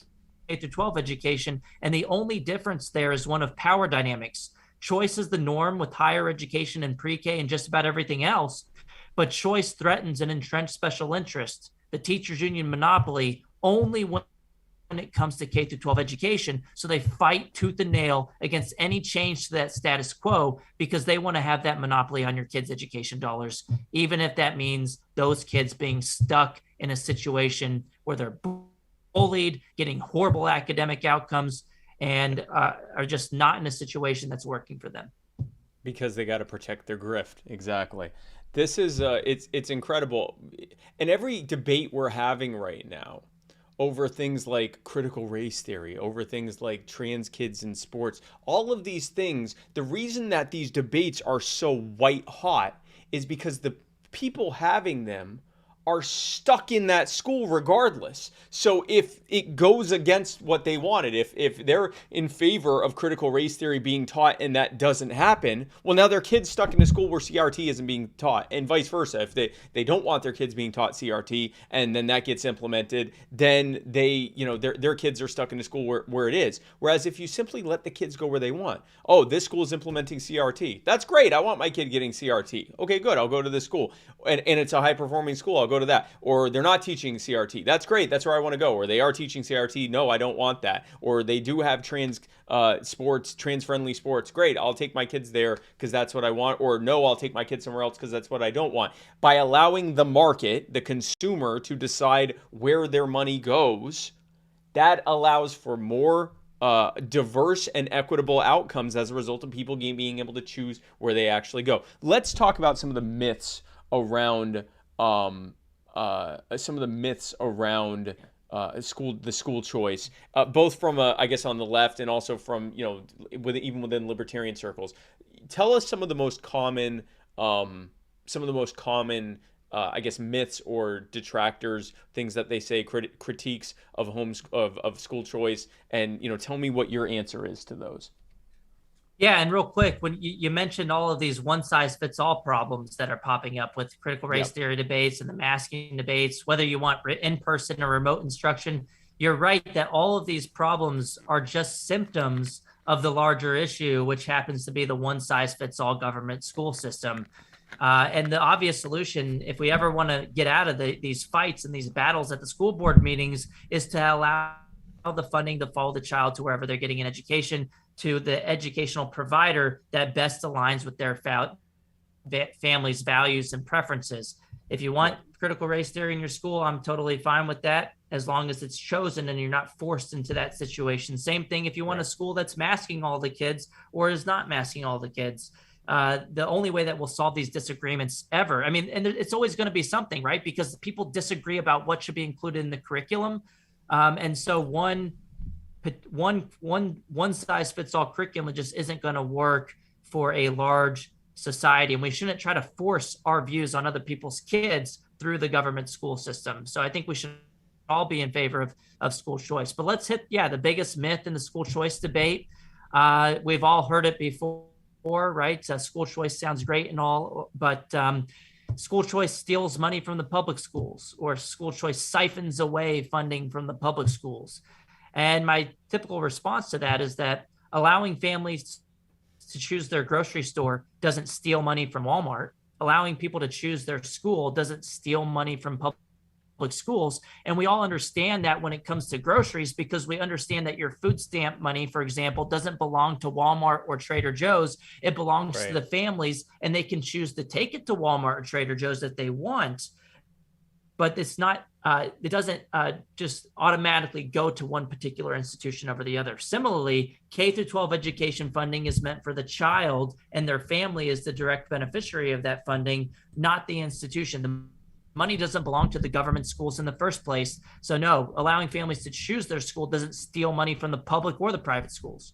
K through 12 education. And the only difference there is one of power dynamics. Choice is the norm with higher education and pre-K and just about everything else, but choice threatens an entrenched special interest, the teachers union monopoly, only when it comes to K through 12 education. So they fight tooth and nail against any change to that status quo because they want to have that monopoly on your kids' education dollars, even if that means those kids being stuck in a situation where they're bullied, getting horrible academic outcomes, and are just not in a situation that's working for them. Because they got to protect their grift. Exactly. This is it's incredible. And every debate we're having right now over things like critical race theory, over things like trans kids in sports, all of these things, the reason that these debates are so white hot is because the people having them are stuck in that school regardless. So if it goes against what they wanted, if they're in favor of critical race theory being taught and that doesn't happen, well, now their kids stuck in a school where CRT isn't being taught, and vice versa. If they don't want their kids being taught CRT and then that gets implemented, then they, their kids are stuck in a school where it is. Whereas if you simply let the kids go where they want, oh, this school is implementing CRT. That's great. I want my kid getting CRT. Okay, good. I'll go to this school. And it's a high performing school. I'll go to that. Or they're not teaching CRT. That's great. That's where I want to go. Or they are teaching CRT. No, I don't want that. Or they do have trans sports, trans-friendly sports. Great. I'll take my kids there because that's what I want. Or no, I'll take my kids somewhere else because that's what I don't want. By allowing the market, the consumer, to decide where their money goes, that allows for more diverse and equitable outcomes as a result of people being able to choose where they actually go. Let's talk about some of the myths around the school choice, both from I guess on the left and also from even within libertarian circles. Tell us some of the most common I guess myths or detractors, things that they say, critiques of school choice, and tell me what your answer is to those. Yeah, and real quick, when you mentioned all of these one-size-fits-all problems that are popping up with critical race theory debates and the masking debates, whether you want in-person or remote instruction, you're right that all of these problems are just symptoms of the larger issue, which happens to be the one-size-fits-all government school system. And the obvious solution, if we ever want to get out of these fights and these battles at the school board meetings, is to allow the funding to follow the child to wherever they're getting an education, to the educational provider that best aligns with their family's values and preferences. If you want critical race theory in your school, I'm totally fine with that, as long as it's chosen and you're not forced into that situation. Same thing if you want a school that's masking all the kids or is not masking all the kids. the only way that we'll solve these disagreements ever. I mean, and it's always going to be something, right? Because people disagree about what should be included in the curriculum. And so one size fits all curriculum just isn't going to work for a large society. And we shouldn't try to force our views on other people's kids through the government school system. So I think we should all be in favor of school choice. But let's hit, the biggest myth in the school choice debate. We've all heard it before, right? School choice sounds great and all, but school choice steals money from the public schools, or school choice siphons away funding from the public schools. And my typical response to that is that allowing families to choose their grocery store doesn't steal money from Walmart. Allowing people to choose their school doesn't steal money from public schools. And we all understand that when it comes to groceries, because we understand that your food stamp money, for example, doesn't belong to Walmart or Trader Joe's. It belongs to the families, and they can choose to take it to Walmart or Trader Joe's if they want. But it's not, it doesn't just automatically go to one particular institution over the other. Similarly, K through 12 education funding is meant for the child, and their family is the direct beneficiary of that funding, not the institution. The money doesn't belong to the government schools in the first place. So no, allowing families to choose their school doesn't steal money from the public or the private schools.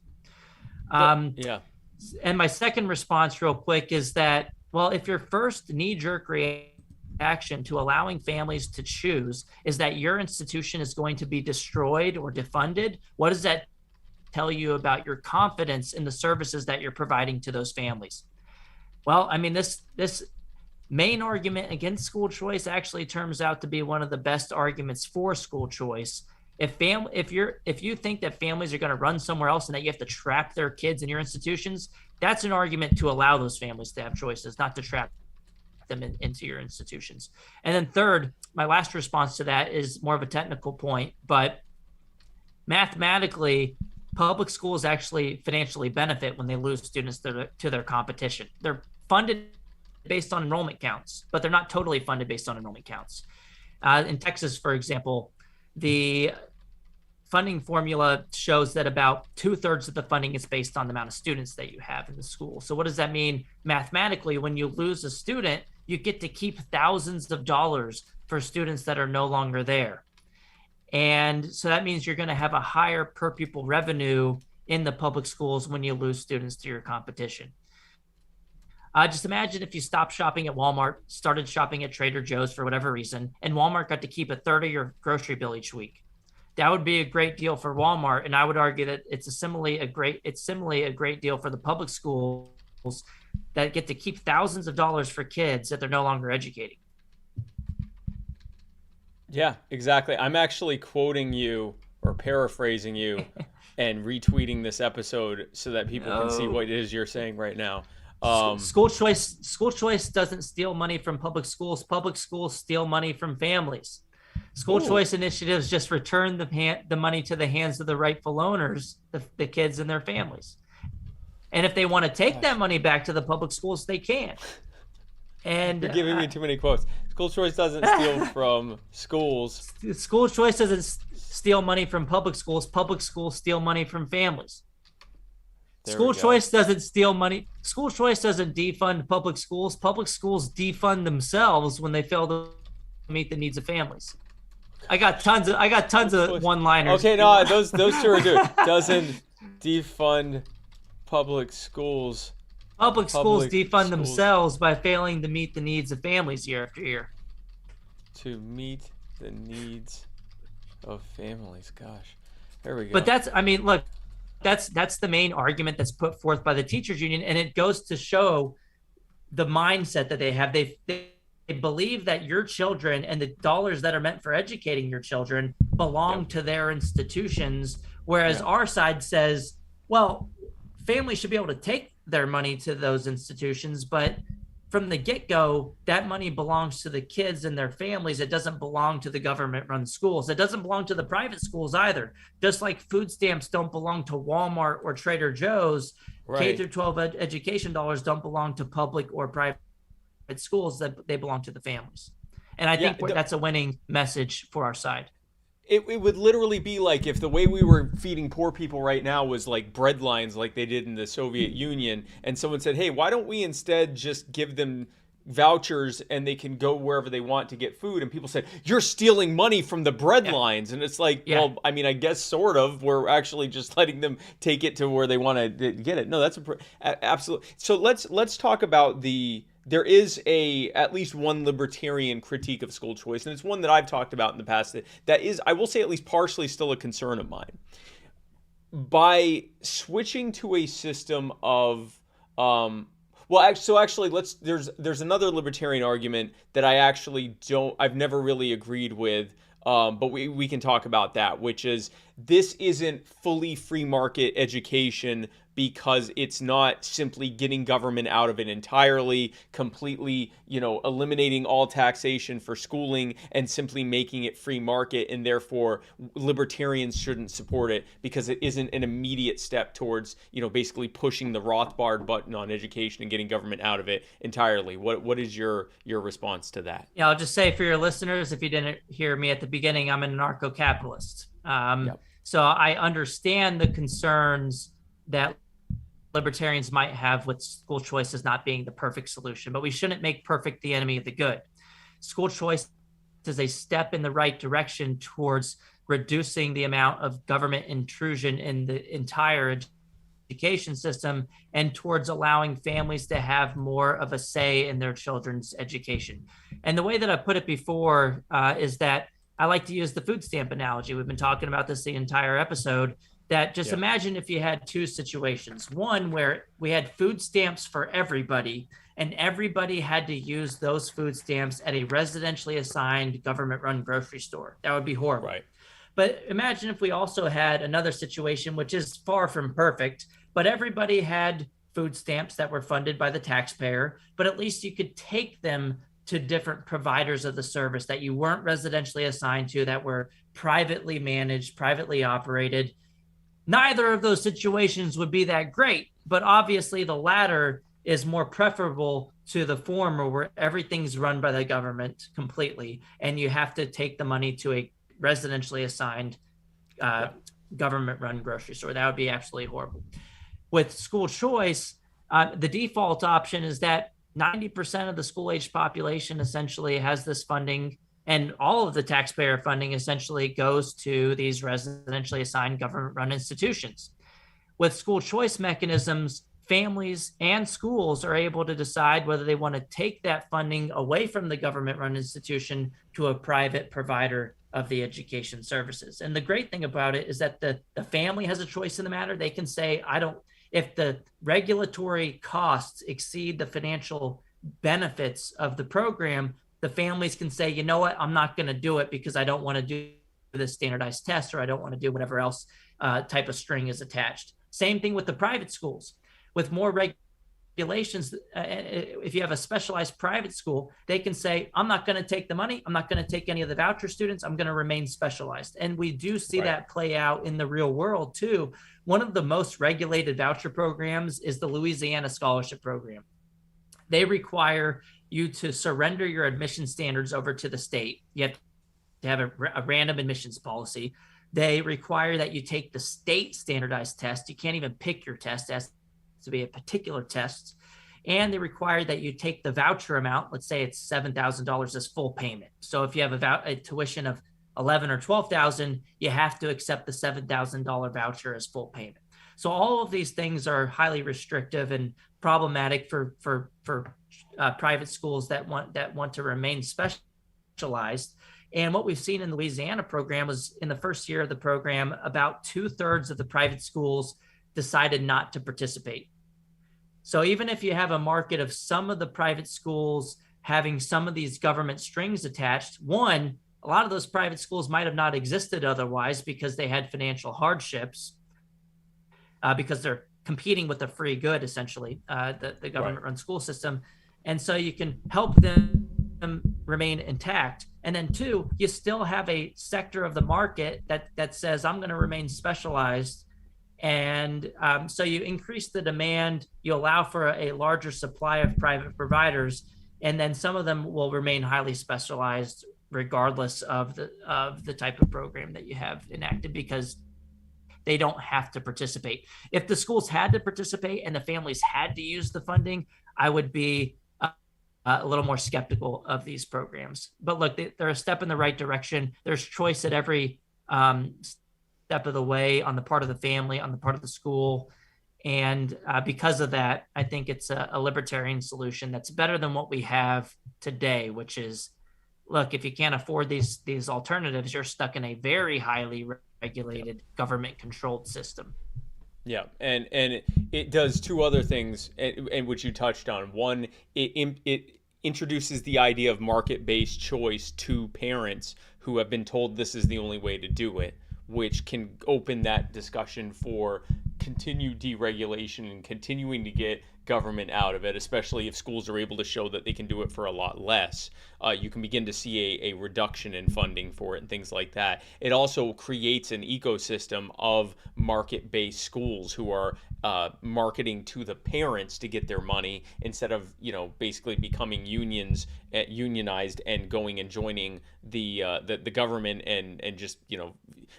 And my second response real quick is that, well, if your first knee-jerk reaction to allowing families to choose is that your institution is going to be destroyed or defunded, what does that tell you about your confidence in the services that you're providing to those families? Well, I mean, this main argument against school choice actually turns out to be one of the best arguments for school choice. If you think that families are going to run somewhere else and that you have to trap their kids in your institutions, that's an argument to allow those families to have choices, not to trap them into your institutions. And then third, my last response to that is more of a technical point, but mathematically, public schools actually financially benefit when they lose students to their competition. They're funded based on enrollment counts, but they're not totally funded based on enrollment counts. In Texas, for example, the funding formula shows that about 2/3 of the funding is based on the amount of students that you have in the school. So what does that mean mathematically? When you lose a student, you get to keep thousands of dollars for students that are no longer there. And so that means you're going to have a higher per pupil revenue in the public schools when you lose students to your competition. Just imagine if you stopped shopping at Walmart, started shopping at Trader Joe's for whatever reason, and Walmart got to keep 1/3 of your grocery bill each week. That would be a great deal for Walmart, and I would argue that it's similarly a great deal for the public schools that get to keep thousands of dollars for kids that they're no longer educating. Yeah, exactly. I'm actually quoting you or paraphrasing you and retweeting this episode so that people can see what it is you're saying right now. School choice doesn't steal money from public schools. Public schools steal money from families. School choice initiatives just return the money to the hands of the rightful owners, the kids and their families. And if they want to take that money back to the public schools, they can. And you're giving me too many quotes. School choice doesn't steal from schools. School choice doesn't steal money from public schools. Public schools steal money from families. School choice doesn't steal money. School choice doesn't defund public schools. Public schools defund themselves when they fail to meet the needs of families. I got tons of one-liners. Okay, no, those two are good. Doesn't defund public schools. Public schools defund themselves by failing to meet the needs of families year after year. To meet the needs of families. Gosh. There we go. But that's the main argument that's put forth by the teachers union, and it goes to show the mindset that they have. They believe that your children and the dollars that are meant for educating your children belong to their institutions, whereas our side says, well, families should be able to take their money to those institutions, but from the get-go, that money belongs to the kids and their families. It doesn't belong to the government-run schools. It doesn't belong to the private schools either. Just like food stamps don't belong to Walmart or Trader Joe's, K through 12 education dollars don't belong to public or private schools. That they belong to the families. And I think that's a winning message for our side. it would literally be like if the way we were feeding poor people right now was like bread lines like they did in the Soviet Union, and someone said, hey, why don't we instead just give them vouchers and they can go wherever they want to get food? And people said, you're stealing money from the bread lines. And it's like, well, I mean, I guess sort of. We're actually just letting them take it to where they want to get it. No, that's absolutely. So let's talk about there is at least one libertarian critique of school choice, and it's one that I've talked about in the past that is, I will say, at least partially still a concern of mine. By switching to a system of there's another libertarian argument that I've never really agreed with, but we can talk about that, which is this isn't fully free market education because it's not simply getting government out of it entirely, completely, eliminating all taxation for schooling and simply making it free market, and therefore libertarians shouldn't support it because it isn't an immediate step towards, basically pushing the Rothbard button on education and getting government out of it entirely. What is your response to that? Yeah, I'll just say for your listeners, if you didn't hear me at the beginning, I'm an anarcho-capitalist. So I understand the concerns that libertarians might have with school choice as not being the perfect solution, but we shouldn't make perfect the enemy of the good. School choice is a step in the right direction towards reducing the amount of government intrusion in the entire education system and towards allowing families to have more of a say in their children's education. And the way that I put it before is that I like to use the food stamp analogy. We've been talking about this the entire episode. That just imagine if you had two situations. One where we had food stamps for everybody, and everybody had to use those food stamps at a residentially assigned government-run grocery store. That would be horrible. Right. But imagine if we also had another situation, which is far from perfect, but everybody had food stamps that were funded by the taxpayer, but at least you could take them to different providers of the service that you weren't residentially assigned to, that were privately managed, privately operated. Neither of those situations would be that great, but obviously the latter is more preferable to the former, where everything's run by the government completely, and you have to take the money to a residentially assigned government-run grocery store. That would be absolutely horrible. With school choice, the default option is that 90% of the school-age population essentially has this funding, and all of the taxpayer funding essentially goes to these residentially assigned government-run institutions. With school choice mechanisms, families and schools are able to decide whether they want to take that funding away from the government-run institution to a private provider of the education services. And the great thing about it is that the family has a choice in the matter. They can say, if the regulatory costs exceed the financial benefits of the program, the families can say, you know what, I'm not going to do it because I don't want to do the standardized test, or I don't want to do whatever else type of string is attached. Same thing with the private schools. With more regulations, if you have a specialized private school, they can say, I'm not going to take the money. I'm not going to take any of the voucher students. I'm going to remain specialized. And we do see that play out in the real world too. One of the most regulated voucher programs is the Louisiana Scholarship Program. They require you to surrender your admission standards over to the state. You have to have a random admissions policy. They require that you take the state standardized test. You can't even pick your test. It has to be a particular test. And they require that you take the voucher amount. Let's say it's $7,000 as full payment. So if you have a tuition of $11,000 or $12,000, you have to accept the $7,000 voucher as full payment. So all of these things are highly restrictive and problematic for private schools that want to remain specialized. And what we've seen in the Louisiana program was, in the first year of the program, about 2/3 of the private schools decided not to participate. So even if you have a market of some of the private schools having some of these government strings attached, one, a lot of those private schools might have not existed otherwise because they had financial hardships, because they're competing with the free good, essentially, the government-run school system. And so you can help them remain intact. And then two, you still have a sector of the market that says, I'm going to remain specialized. And so you increase the demand, you allow for a larger supply of private providers, and then some of them will remain highly specialized regardless of the type of program that you have enacted, because they don't have to participate. If the schools had to participate and the families had to use the funding, I would be a little more skeptical of these programs. But look, they're a step in the right direction. There's choice at every step of the way, on the part of the family, on the part of the school. And because of that, I think it's a libertarian solution that's better than what we have today, which is, look, if you can't afford these alternatives, you're stuck in a very highly regulated, government-controlled system. Yeah, and it does two other things, and which you touched on. One, it introduces the idea of market-based choice to parents who have been told this is the only way to do it, which can open that discussion for continued deregulation and continuing to get government out of it, especially if schools are able to show that they can do it for a lot less. You can begin to see a reduction in funding for it and things like that. It also creates an ecosystem of market-based schools who are marketing to the parents to get their money, instead of, basically becoming unionized and going and joining the government and just,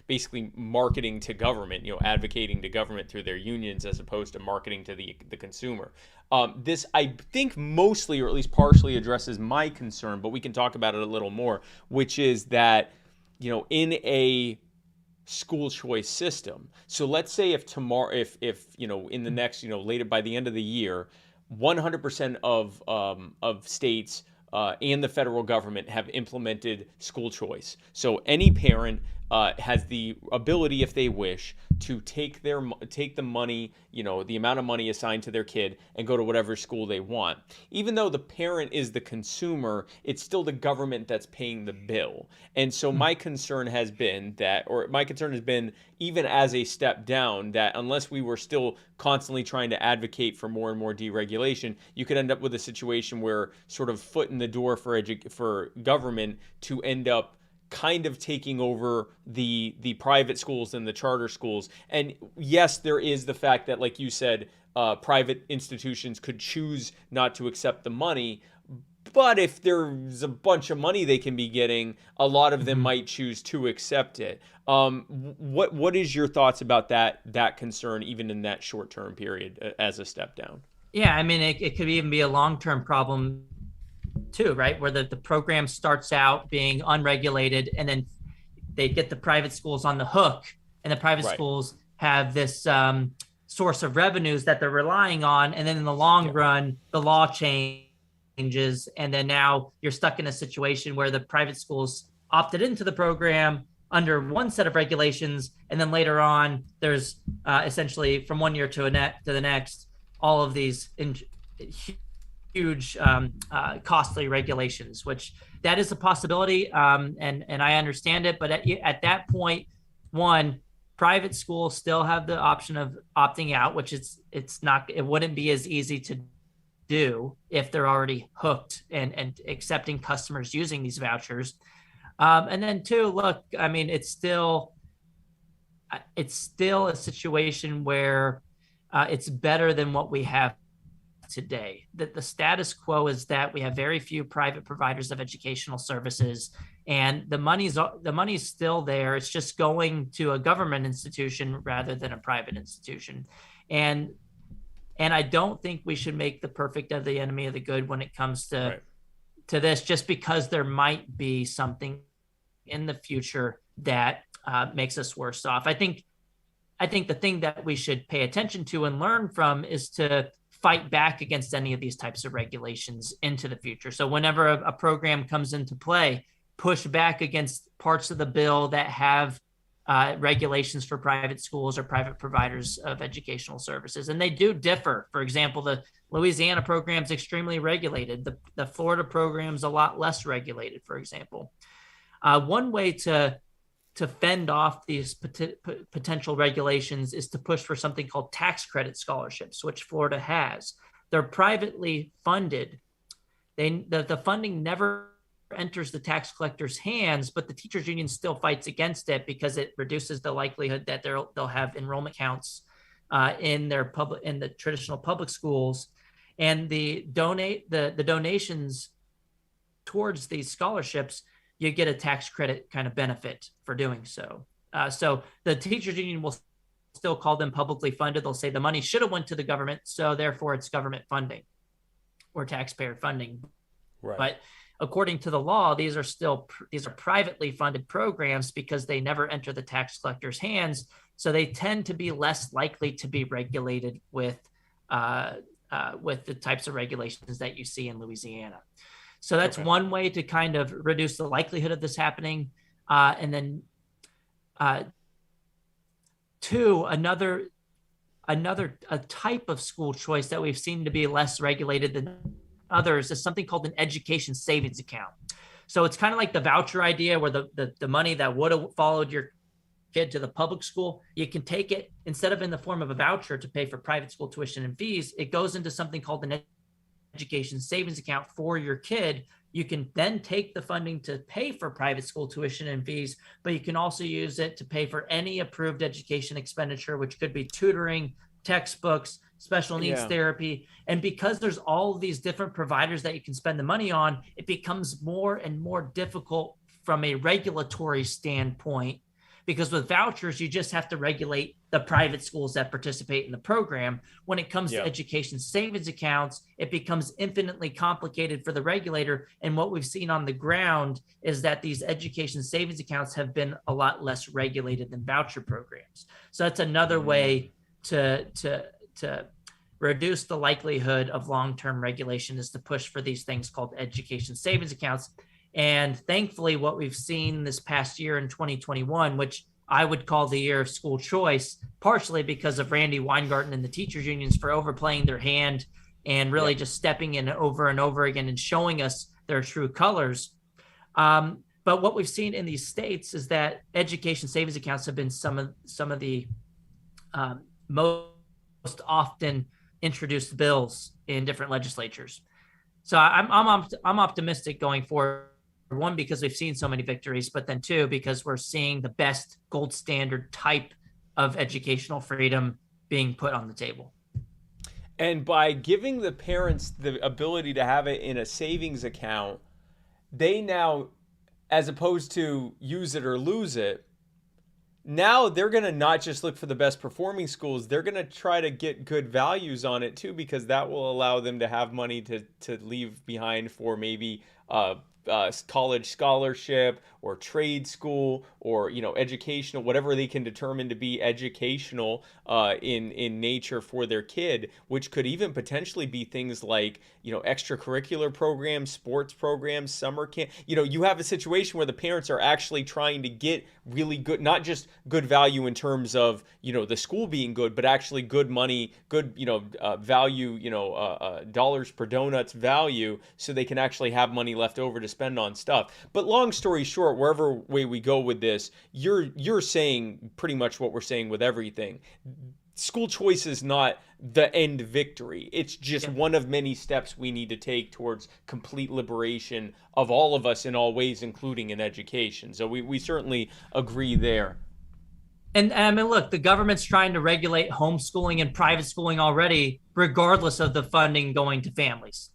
basically marketing to government, advocating to government through their unions, as opposed to marketing to the consumer. This, I think, mostly, or at least partially, addresses my concern, but we can talk about it a little more, which is that, in a school choice system. So let's say if tomorrow, if in the next, later, by the end of the year, 100% of states and the federal government have implemented school choice. So any parent has the ability, if they wish, to take the money, the amount of money assigned to their kid, and go to whatever school they want. Even though the parent is the consumer, it's still the government that's paying the bill. And so my concern has been, even as a step down, that unless we were still constantly trying to advocate for more and more deregulation, you could end up with a situation where, sort of foot in the door for government to end up kind of taking over the private schools and the charter schools. And yes, there is the fact that, like you said, private institutions could choose not to accept the money. But if there's a bunch of money they can be getting, a lot of them might choose to accept it. What is your thoughts about that concern, even in that short-term period, as a step down? Yeah, I mean, it could even be a long-term problem too, right? Where the program starts out being unregulated, and then they get the private schools on the hook, and the private schools have this source of revenues that they're relying on. And then in the long run, the law changes. And then now you're stuck in a situation where the private schools opted into the program under one set of regulations. And then later on, there's essentially, from one year to the next, all of these huge costly regulations, which that is a possibility, and I understand it. But at that point, one, private schools still have the option of opting out, which it wouldn't be as easy to do if they're already hooked and accepting customers using these vouchers. And then two, look, I mean, it's still a situation where it's better than what we have today. That the status quo is that we have very few private providers of educational services, and the money's still there. It's just going to a government institution rather than a private institution. And I don't think we should make the perfect of the enemy of the good when it comes to this, just because there might be something in the future that makes us worse off. I think the thing that we should pay attention to and learn from is to fight back against any of these types of regulations into the future. So whenever a program comes into play, push back against parts of the bill that have regulations for private schools or private providers of educational services. And they do differ. For example, the Louisiana program is extremely regulated. The Florida program is a lot less regulated, for example. One way to fend off these potential regulations is to push for something called tax credit scholarships, which Florida has. They're privately funded. The funding never enters the tax collector's hands, but the teachers union still fights against it because it reduces the likelihood that they'll have enrollment counts in the traditional public schools, and the donations towards these scholarships you get a tax credit kind of benefit for doing so. So the teachers union will still call them publicly funded. They'll say the money should have went to the government, so therefore it's government funding or taxpayer funding. Right. But according to the law, these are privately funded programs because they never enter the tax collector's hands. So they tend to be less likely to be regulated with the types of regulations that you see in Louisiana. So that's one way to kind of reduce the likelihood of this happening. And then two, another type of school choice that we've seen to be less regulated than others is something called an education savings account. So it's kind of like the voucher idea where the money that would have followed your kid to the public school, you can take it instead of in the form of a voucher to pay for private school tuition and fees, it goes into something called an education savings account for your kid. You can then take the funding to pay for private school tuition and fees, but you can also use it to pay for any approved education expenditure, which could be tutoring, textbooks, special needs therapy. And because there's all of these different providers that you can spend the money on, it becomes more and more difficult from a regulatory standpoint, because with vouchers, you just have to regulate the private schools that participate in the program. When it comes to education savings accounts, it becomes infinitely complicated for the regulator. And what we've seen on the ground is that these education savings accounts have been a lot less regulated than voucher programs. So that's another way to reduce the likelihood of long-term regulation, is to push for these things called education savings accounts. And thankfully, what we've seen this past year in 2021, which I would call the year of school choice, partially because of Randy Weingarten and the teachers unions for overplaying their hand and really just stepping in over and over again and showing us their true colors. But what we've seen in these states is that education savings accounts have been some of the most often introduced bills in different legislatures. So I'm optimistic going forward. One, because we've seen so many victories, but then two, because we're seeing the best gold standard type of educational freedom being put on the table. And by giving the parents the ability to have it in a savings account, they now, as opposed to use it or lose it, now they're going to not just look for the best performing schools, they're going to try to get good values on it too, because that will allow them to have money to leave behind for maybe college scholarship or trade school or educational, whatever they can determine to be educational in nature for their kid, which could even potentially be things like extracurricular programs, sports programs, summer camp. You have a situation where the parents are actually trying to get really good, not just good value in terms of the school being good, but actually good money, good value, dollars per donuts value, so they can actually have money left over to spend on stuff. But long story short, wherever way we go with this, you're saying pretty much what we're saying with everything. School choice is not the end victory. It's just one of many steps we need to take towards complete liberation of all of us in all ways, including in education. So we certainly agree there. And I mean, look, the government's trying to regulate homeschooling and private schooling already, regardless of the funding going to families.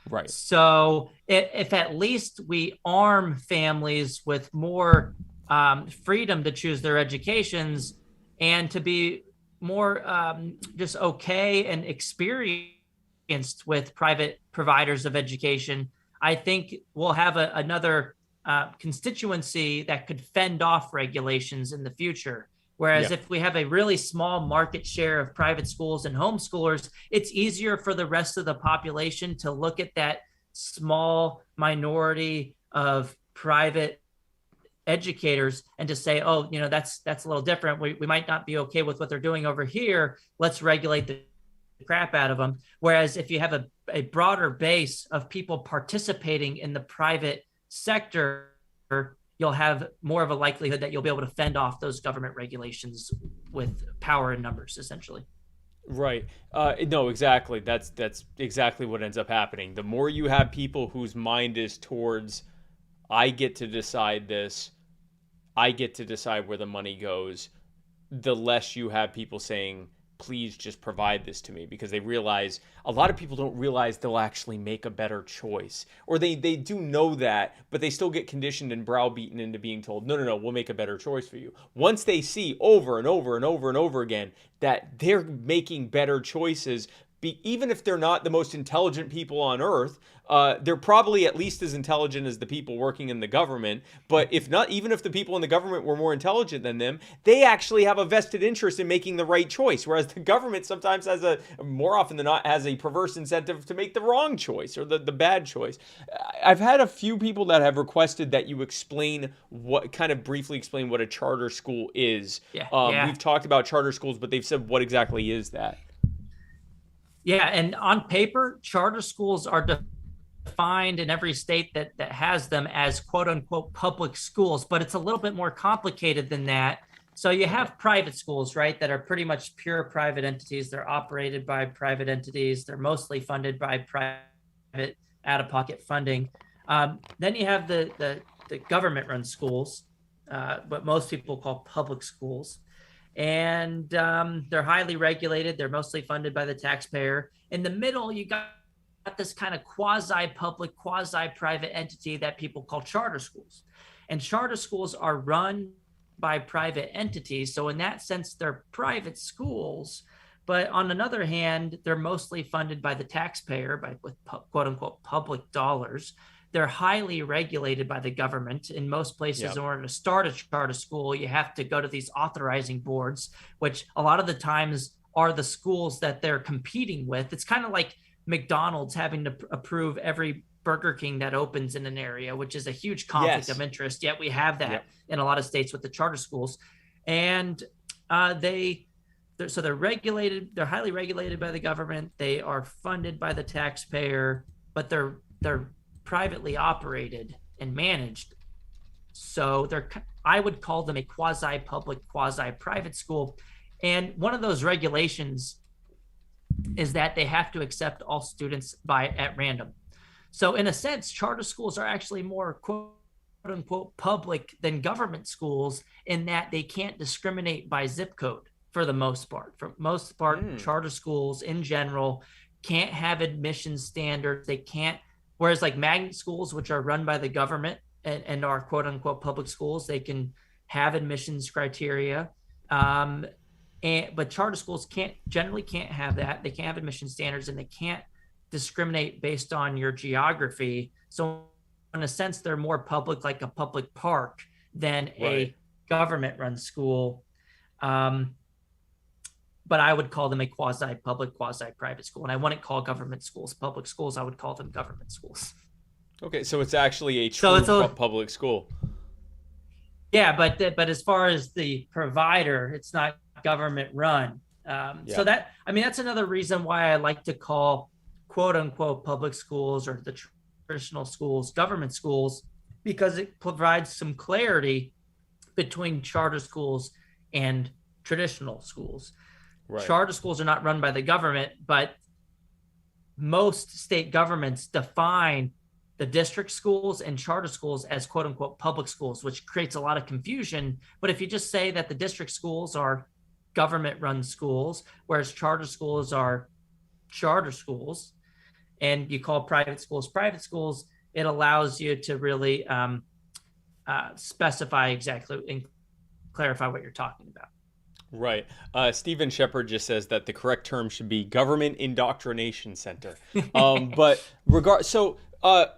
Right. So if at least we arm families with more freedom to choose their educations and to be more just okay and experienced with private providers of education, I think we'll have another constituency that could fend off regulations in the future. Whereas if we have a really small market share of private schools and homeschoolers, it's easier for the rest of the population to look at that small minority of private educators and to say, oh, that's a little different. We might not be okay with what they're doing over here. Let's regulate the crap out of them. Whereas if you have a broader base of people participating in the private sector, you'll have more of a likelihood that you'll be able to fend off those government regulations with power in numbers, essentially. Right. No, exactly. That's exactly what ends up happening. The more you have people whose mind is towards, I get to decide this, I get to decide where the money goes, the less you have people saying, please just provide this to me, because they realize a lot of people don't realize they'll actually make a better choice, or they do know that, but they still get conditioned and browbeaten into being told, no, we'll make a better choice for you. Once they see over and over and over and over again that they're making better choices, even if they're not the most intelligent people on earth, they're probably at least as intelligent as the people working in the government. But if not, even if the people in the government were more intelligent than them, they actually have a vested interest in making the right choice. Whereas the government sometimes more often than not, has a perverse incentive to make the wrong choice or the bad choice. I've had a few people that have requested that you briefly explain what a charter school is. Yeah. We've talked about charter schools, but they've said, what exactly is that? Yeah, and on paper, charter schools are defined in every state that has them as quote unquote public schools, but it's a little bit more complicated than that. So you have private schools, right, that are pretty much pure private entities. They're operated by private entities. They're mostly funded by private out-of-pocket funding. Then you have the government-run schools, what most people call public schools. And they're highly regulated. They're mostly funded by the taxpayer. In the middle, you got this kind of quasi-public, quasi-private entity that people call charter schools. And charter schools are run by private entities. So in that sense, they're private schools. But on another hand, they're mostly funded by the taxpayer, with quote-unquote public dollars. They're highly regulated by the government. In most places, in order to start a charter school, you have to go to these authorizing boards, which a lot of the times are the schools that they're competing with. It's kind of like McDonald's having to approve every Burger King that opens in an area, which is a huge conflict of interest. Yet we have that in a lot of states with the charter schools. And they're regulated. They're highly regulated by the government. They are funded by the taxpayer, but they're privately operated and managed. So I would call them a quasi-public, quasi-private school. And one of those regulations is that they have to accept all students at random. So in a sense, charter schools are actually more quote unquote public than government schools, in that they can't discriminate by zip code for the most part. For most part, charter schools in general can't have admissions standards. They can't. Whereas like magnet schools, which are run by the government and are quote unquote public schools, they can have admissions criteria. But charter schools generally can't have that. They can't have admission standards, and they can't discriminate based on your geography. So in a sense, they're more public, like a public park, than a government run school. But I would call them a quasi-public, quasi-private school. And I wouldn't call government schools public schools. I would call them government schools. Okay, so it's actually a true public school. Yeah, but as far as the provider, it's not government run. So that's another reason why I like to call quote unquote public schools, or the traditional schools, government schools, because it provides some clarity between charter schools and traditional schools. Right. Charter schools are not run by the government, but most state governments define the district schools and charter schools as quote unquote public schools, which creates a lot of confusion. But if you just say that the district schools are government run schools, whereas charter schools are charter schools, and you call private schools, it allows you to really specify exactly and clarify what you're talking about. Right. Stephen Shepard just says that the correct term should be Government Indoctrination Center.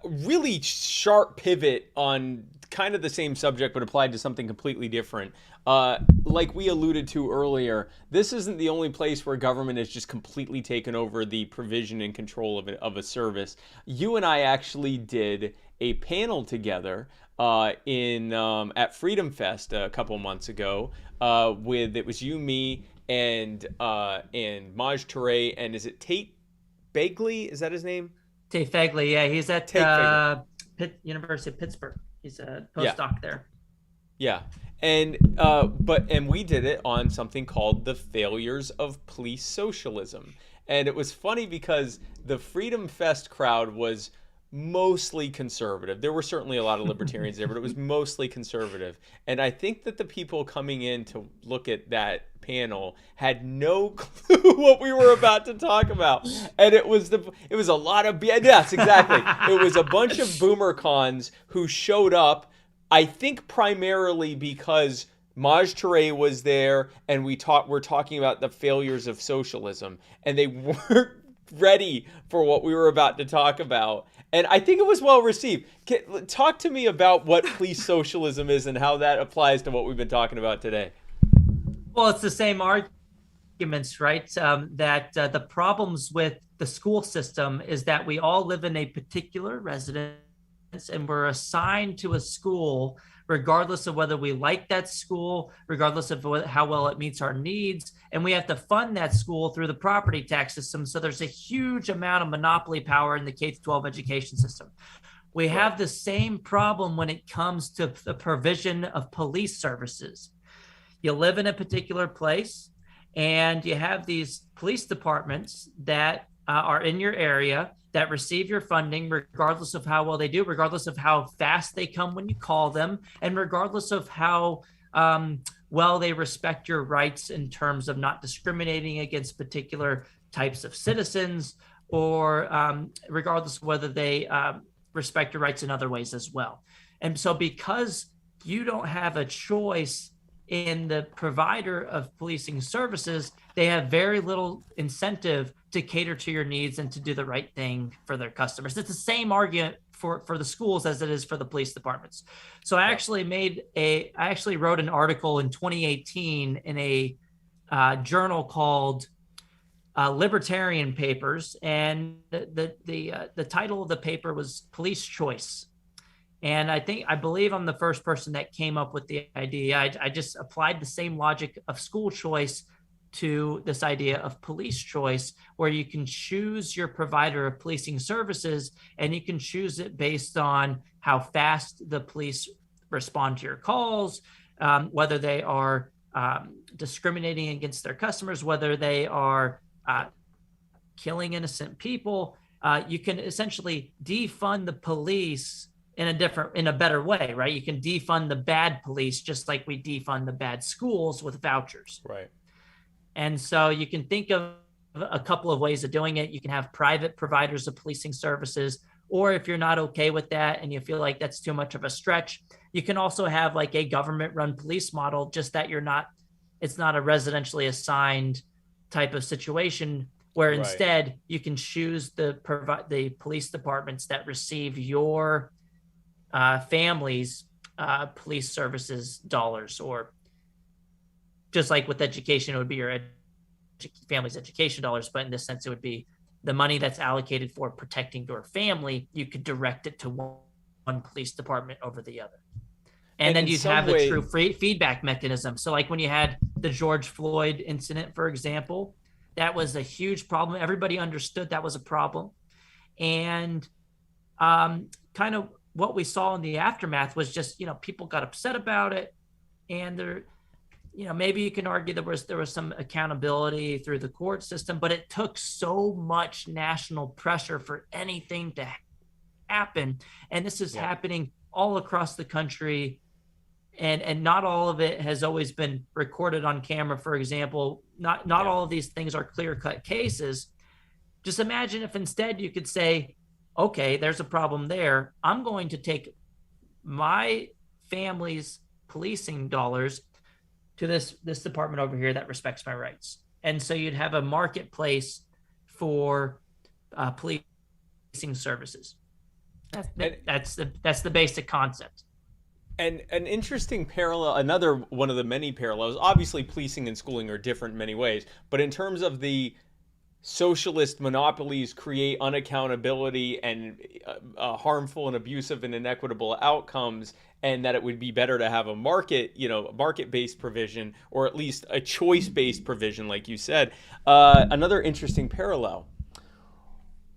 Really sharp pivot on kind of the same subject, but applied to something completely different. Like we alluded to earlier, this isn't the only place where government has just completely taken over the provision and control of a service. You and I actually did a panel together at Freedom Fest a couple months ago. It was you, me, and Maj Toure, and is it Tate Begley? Is that his name? Tate Begley, yeah, he's at University of Pittsburgh. He's a postdoc there. Yeah, and we did it on something called the failures of police socialism, and it was funny because the Freedom Fest crowd was mostly conservative. There were certainly a lot of libertarians there, but it was mostly conservative. And I think that the people coming in to look at that panel had no clue what we were about to talk about. And it was a lot of, yes, exactly. It was a bunch of boomer cons who showed up, I think primarily because Maj Touré was there, and we're talking about the failures of socialism, and they weren't ready for what we were about to talk about. And I think it was well received. Talk to me about what police socialism is and how that applies to what we've been talking about today. Well, it's the same arguments, right? That the problems with the school system is that we all live in a particular residence and we're assigned to a school regardless of whether we like that school, regardless of how well it meets our needs. And we have to fund that school through the property tax system. So there's a huge amount of monopoly power in the K-12 education system. We have the same problem when it comes to the provision of police services. You live in a particular place and you have these police departments that are in your area that receive your funding regardless of how well they do, regardless of how fast they come when you call them, and regardless of how well they respect your rights in terms of not discriminating against particular types of citizens, or regardless of whether they respect your rights in other ways as well. And so because you don't have a choice in the provider of policing services, they have very little incentive to cater to your needs and to do the right thing for their customers. It's the same argument for the schools as it is for the police departments. So I actually wrote an article in 2018 in a journal called Libertarian Papers, and the title of the paper was Police Choice. And I believe I'm the first person that came up with the idea. I just applied the same logic of school choice to this idea of police choice, where you can choose your provider of policing services, and you can choose it based on how fast the police respond to your calls, whether they are discriminating against their customers, whether they are killing innocent people. You can essentially defund the police in a better way, right? You can defund the bad police just like we defund the bad schools with vouchers. Right. And so you can think of a couple of ways of doing it. You can have private providers of policing services, or if you're not okay with that and you feel like that's too much of a stretch, you can also have like a government run police model, just that it's not a residentially assigned type of situation, where instead you can choose the police departments that receive your family's police services dollars, or just like with education, it would be your family's education dollars, but in this sense, it would be the money that's allocated for protecting your family. You could direct it to one police department over the other. And then you'd have the true feedback mechanism. So like when you had the George Floyd incident, for example, that was a huge problem. Everybody understood that was a problem. And kind of what we saw in the aftermath was just, people got upset about it. And maybe you can argue there was some accountability through the court system, but it took so much national pressure for anything to happen. And this is happening all across the country. And not all of it has always been recorded on camera, for example. Not all of these things are clear-cut cases. Just imagine if instead you could say, okay, there's a problem there. I'm going to take my family's policing dollars to this department over here that respects my rights. And so you'd have a marketplace for policing services. That's the basic concept. And an interesting parallel, another one of the many parallels, obviously policing and schooling are different in many ways, but in terms of the socialist monopolies create unaccountability and harmful and abusive and inequitable outcomes, and that it would be better to have a market-based provision, or at least a choice-based provision, like you said. Another interesting parallel.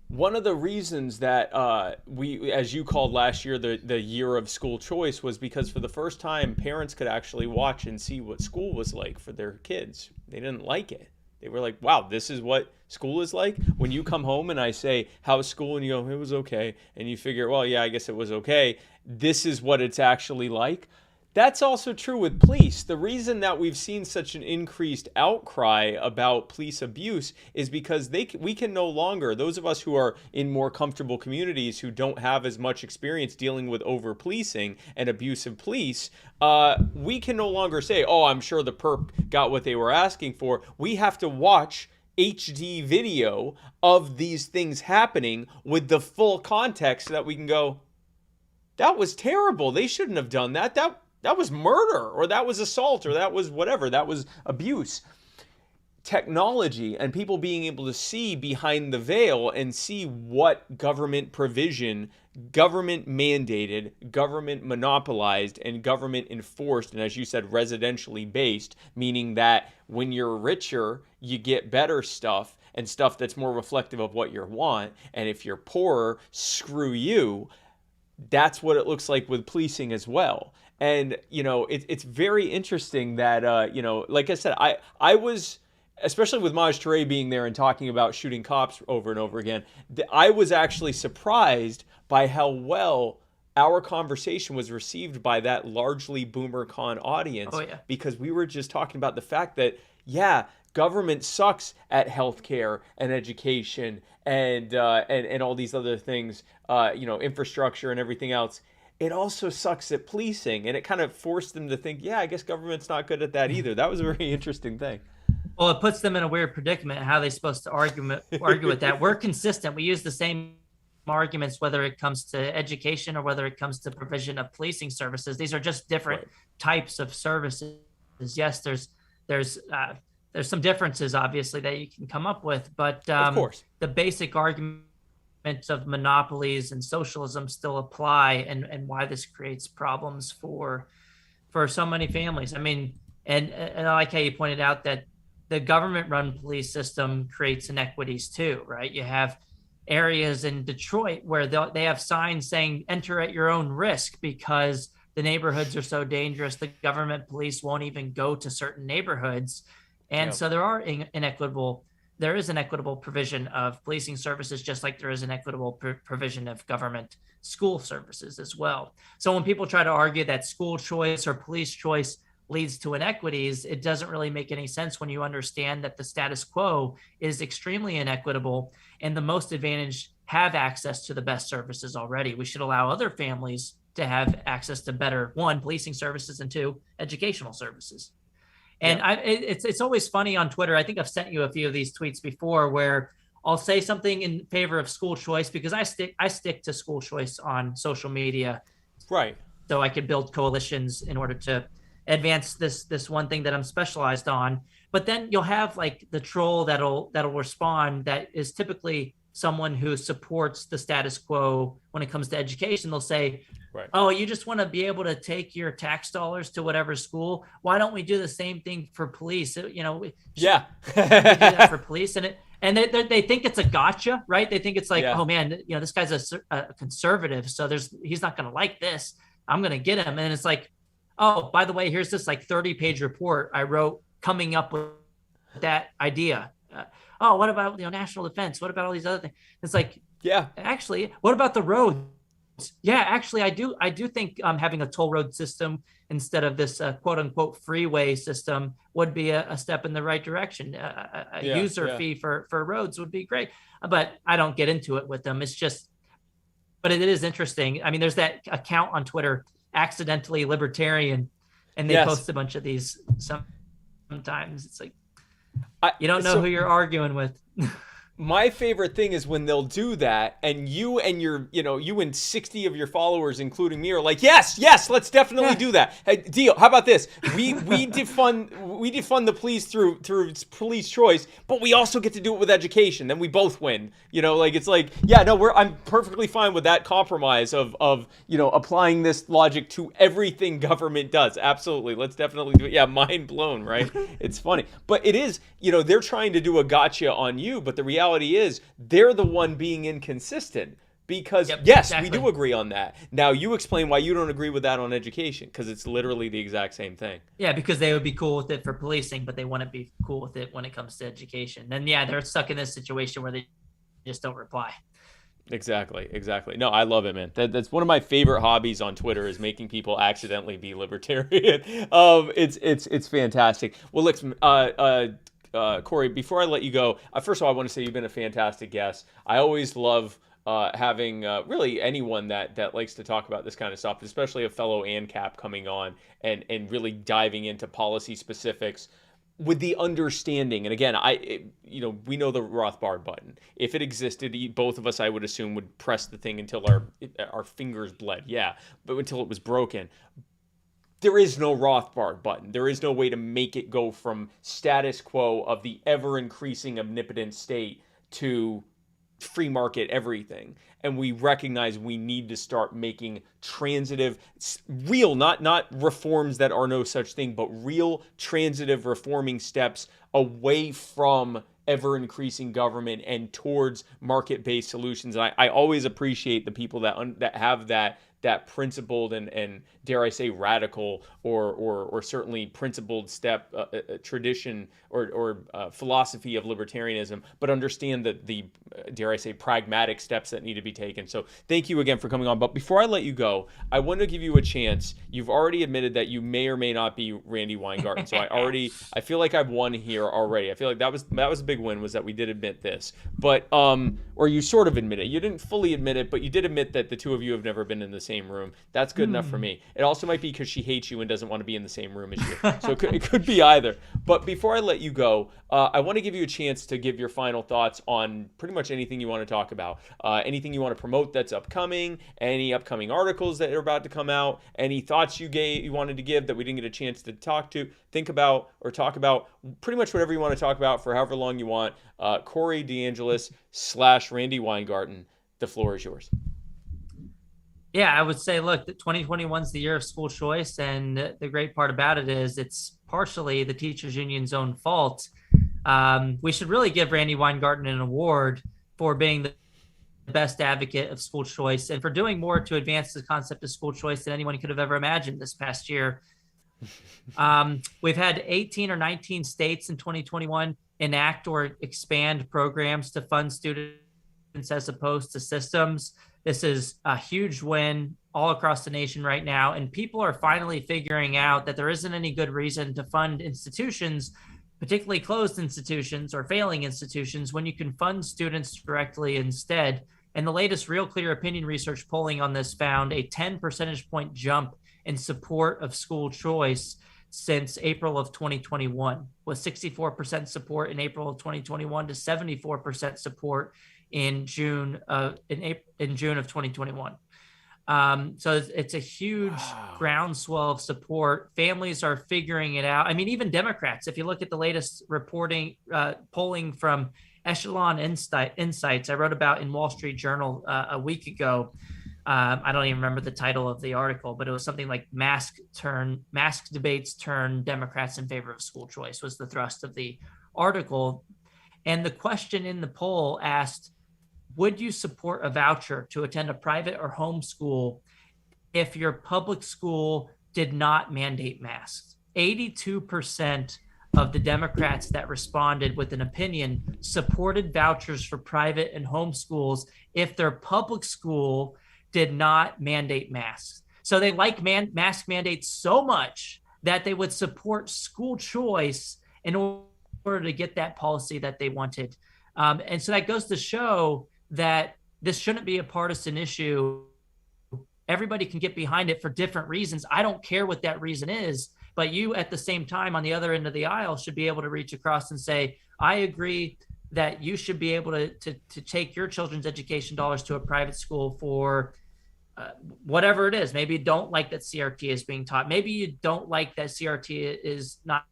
One of the reasons that we, as you called last year, the year of school choice, was because for the first time, parents could actually watch and see what school was like for their kids. They didn't like it. They were like, wow, this is what school is like. When you come home and I say, how's school? And you go, it was okay. And you figure, well, yeah, I guess it was okay. This is what it's actually like. That's also true with police. The reason that we've seen such an increased outcry about police abuse is because we can no longer, those of us who are in more comfortable communities who don't have as much experience dealing with over-policing and abusive police, we can no longer say, oh, I'm sure the perp got what they were asking for. We have to watch HD video of these things happening with the full context so that we can go, that was terrible. They shouldn't have done that. That was murder, or that was assault, or that was whatever. That was abuse. Technology and people being able to see behind the veil and see what government provision, government mandated, government monopolized, and government enforced, and as you said, residentially based, meaning that when you're richer, you get better stuff and stuff that's more reflective of what you want. And if you're poorer, screw you. That's what it looks like with policing as well. And, it's very interesting that, like I said, I was, especially with Maj Touré being there and talking about shooting cops over and over again, I was actually surprised by how well our conversation was received by that largely BoomerCon audience. Oh, yeah. Because we were just talking about the fact that, yeah, government sucks at healthcare and education and all these other things, infrastructure and everything else. It also sucks at policing, and it kind of forced them to think, yeah, I guess government's not good at that either. That was a very interesting thing. Well, it puts them in a weird predicament. How are they supposed to argue with that? We're consistent. We use the same arguments, whether it comes to education or whether it comes to provision of policing services. These are just different types of services. Yes, there's some differences, obviously, that you can come up with, but of course, the basic argument of monopolies and socialism still apply, and why this creates problems for so many families. I mean, and I like how you pointed out that the government-run police system creates inequities too, right? You have areas in Detroit where they have signs saying "enter at your own risk" because the neighborhoods are so dangerous. The government police won't even go to certain neighborhoods, and so there is an equitable provision of policing services, just like there is an equitable provision of government school services as well. So when people try to argue that school choice or police choice leads to inequities, it doesn't really make any sense when you understand that the status quo is extremely inequitable and the most advantaged have access to the best services already. We should allow other families to have access to better, one, policing services, and two, educational services. And it's always funny on Twitter. I think I've sent you a few of these tweets before where I'll say something in favor of school choice because I stick to school choice on social media. Right. So I can build coalitions in order to advance this one thing that I'm specialized on. But then you'll have like the troll that'll respond that is typically someone who supports the status quo when it comes to education. They'll say, right, oh, you just want to be able to take your tax dollars to whatever school. Why don't we do the same thing for police? Yeah. We do that for police. And they think it's a gotcha, right? They think it's like, oh man, this guy's a conservative, so he's not going to like this. I'm going to get him. And it's like, oh, by the way, here's this like 30-page report I wrote coming up with that idea. What about national defense? What about all these other things? It's like, actually, what about the roads? Yeah, actually, I do think having a toll road system instead of this quote unquote freeway system would be a step in the right direction. A user fee for roads would be great, but I don't get into it with them. It's just, but it is interesting. I mean, there's that account on Twitter, Accidentally Libertarian, and they post a bunch of these. Sometimes it's like, you don't know who you're arguing with. My favorite thing is when they'll do that and you and you and 60 of your followers, including me, are like, yes, let's definitely do that. Hey, deal. How about this? We defund the police through police choice, but we also get to do it with education. Then we both win. I'm perfectly fine with that compromise of applying this logic to everything government does. Absolutely. Let's definitely do it. Yeah, mind blown, right? It's funny. But it is, they're trying to do a gotcha on you, but the reality is they're the one being inconsistent. Because Yep, yes, exactly. we do agree on that. Now you explain why you don't agree with that on education, because it's literally the exact same thing. Yeah, because they would be cool with it for policing, but they wouldn't be cool with it when it comes to education. Then yeah, they're stuck in this situation where they just don't reply. Exactly. No, I love it, man. That's one of my favorite hobbies on Twitter is making people accidentally be libertarian. It's fantastic. Well, look, Corey, before I let you go, first of all, I want to say you've been a fantastic guest. I always love having really anyone that likes to talk about this kind of stuff, especially a fellow ANCAP coming on and really diving into policy specifics with the understanding. And again, we know the Rothbard button. If it existed, both of us, I would assume, would press the thing until our fingers bled. Yeah, but until it was broken. There is no Rothbard button. There is no way to make it go from status quo of the ever-increasing omnipotent state to free market everything. And we recognize we need to start making transitive, real, not reforms that are no such thing, but real transitive reforming steps away from ever-increasing government and towards market-based solutions. And I always appreciate the people that have that principled and dare I say radical or certainly principled step tradition or philosophy of libertarianism, but understand the dare I say pragmatic steps that need to be taken. So thank you again for coming on. But before I let you go, I want to give you a chance. You've already admitted that you may or may not be Randy Weingarten. So I feel like I've won here already. I feel like that was a big win, was that we did admit this. But or you sort of admit it. You didn't fully admit it, but you did admit that the two of you have never been in the same room. That's good enough for me. It also might be because she hates you and doesn't want to be in the same room as you. So it could be either. But before I let you go, I want to give you a chance to give your final thoughts on pretty much anything you want to talk about. Anything you want to promote that's upcoming, any upcoming articles that are about to come out, any thoughts you wanted to give that we didn't get a chance to think about, or talk about. Pretty much whatever you want to talk about for however long you want. Corey DeAngelis / Randy Weingarten, the floor is yours. Yeah, I would say, look, 2021 is the year of school choice. And the great part about it is it's partially the teachers union's own fault. We should really give Randy Weingarten an award for being the best advocate of school choice and for doing more to advance the concept of school choice than anyone could have ever imagined this past year. We've had 18 or 19 states in 2021 enact or expand programs to fund students as opposed to systems. This is a huge win all across the nation right now. And people are finally figuring out that there isn't any good reason to fund institutions, particularly closed institutions or failing institutions, when you can fund students directly instead. And the latest Real Clear Opinion research polling on this found a 10 percentage point jump in support of school choice since April of 2021, with 64% support in April of 2021 to 74% support in June of 2021. So it's a huge groundswell of support. Families are figuring it out. I mean, even Democrats, if you look at the latest polling from Echelon Insights, I wrote about in Wall Street Journal a week ago. I don't even remember the title of the article, but it was something like mask debates turn Democrats in favor of school choice was the thrust of the article. And the question in the poll asked, would you support a voucher to attend a private or home school if your public school did not mandate masks? 82% of the Democrats that responded with an opinion supported vouchers for private and home schools if their public school did not mandate masks. So they like mask mandates so much that they would support school choice in order to get that policy that they wanted. And so that goes to show that this shouldn't be a partisan issue. Everybody can get behind it for different reasons. I don't care what that reason is, but you at the same time on the other end of the aisle should be able to reach across and say, I agree that you should be able to take your children's education dollars to a private school for whatever it is. Maybe you don't like that CRT is being taught. Maybe you don't like that CRT is not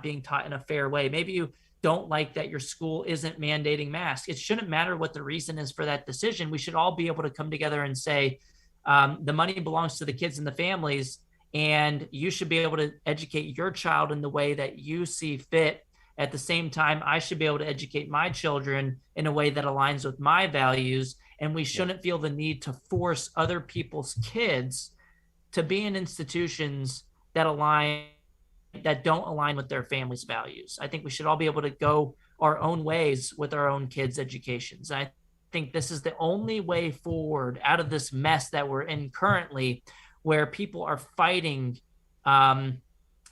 being taught in a fair way. Maybe you don't like that your school isn't mandating masks. It shouldn't matter what the reason is for that decision. We should all be able to come together and say, the money belongs to the kids and the families, and you should be able to educate your child in the way that you see fit. At the same time, I should be able to educate my children in a way that aligns with my values. and we shouldn't feel the need to force other people's kids to be in institutions that don't align with their family's values. I think we should all be able to go our own ways with our own kids' educations. I think this is the only way forward out of this mess that we're in currently, where people are fighting,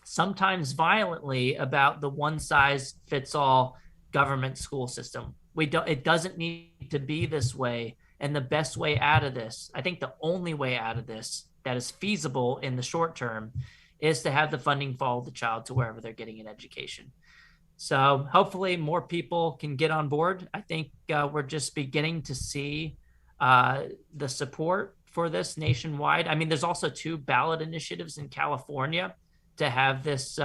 sometimes violently, about the one size fits all government school system. It doesn't need to be this way. And the best way out of this, I think the only way out of this that is feasible in the short term, is to have the funding follow the child to wherever they're getting an education. So hopefully more people can get on board. I think we're just beginning to see the support for this nationwide. I mean, there's also 2 ballot initiatives in California to have this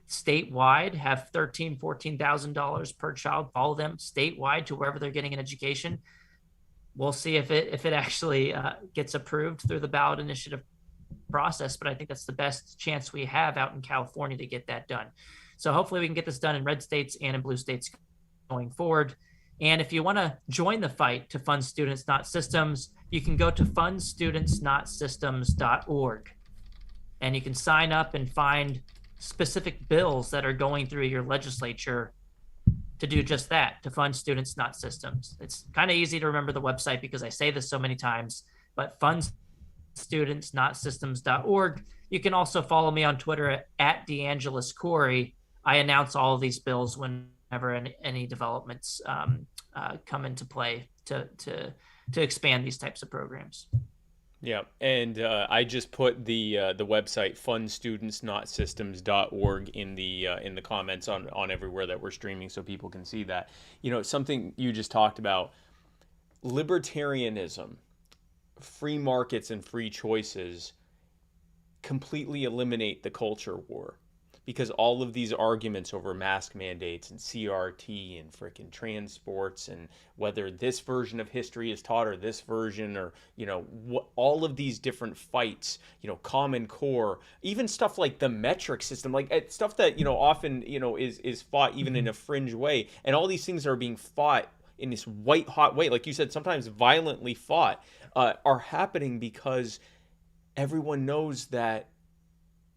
statewide, have $13,000, $14,000 per child, follow them statewide to wherever they're getting an education. We'll see if it actually gets approved through the ballot initiative process, but I think that's the best chance we have out in California to get that done. So hopefully we can get this done in red states and in blue states going forward. And if you want to join the fight to fund students, not systems, you can go to fundstudentsnotsystems.org, and you can sign up and find specific bills that are going through your legislature to do just that, to fund students, not systems. It's kind of easy to remember the website because I say this so many times, but fundstudentsnotsystems.org. You can also follow me on Twitter at DeAngelis Corey. I announce all of these bills whenever any developments come into play to expand these types of programs. Yeah, and I just put the website fundstudentsnotsystems.org in the comments on everywhere that we're streaming, so people can see that. You know, something you just talked about, libertarianism, free markets and free choices completely eliminate the culture war, because all of these arguments over mask mandates and CRT and frickin' transports and whether this version of history is taught or this version, or, you know, what, all of these different fights, you know, Common Core, even stuff like the metric system, like stuff that, you know, often, you know, is fought even in a fringe way. And all these things are being fought in this white hot way, like you said, sometimes violently fought, are happening because everyone knows that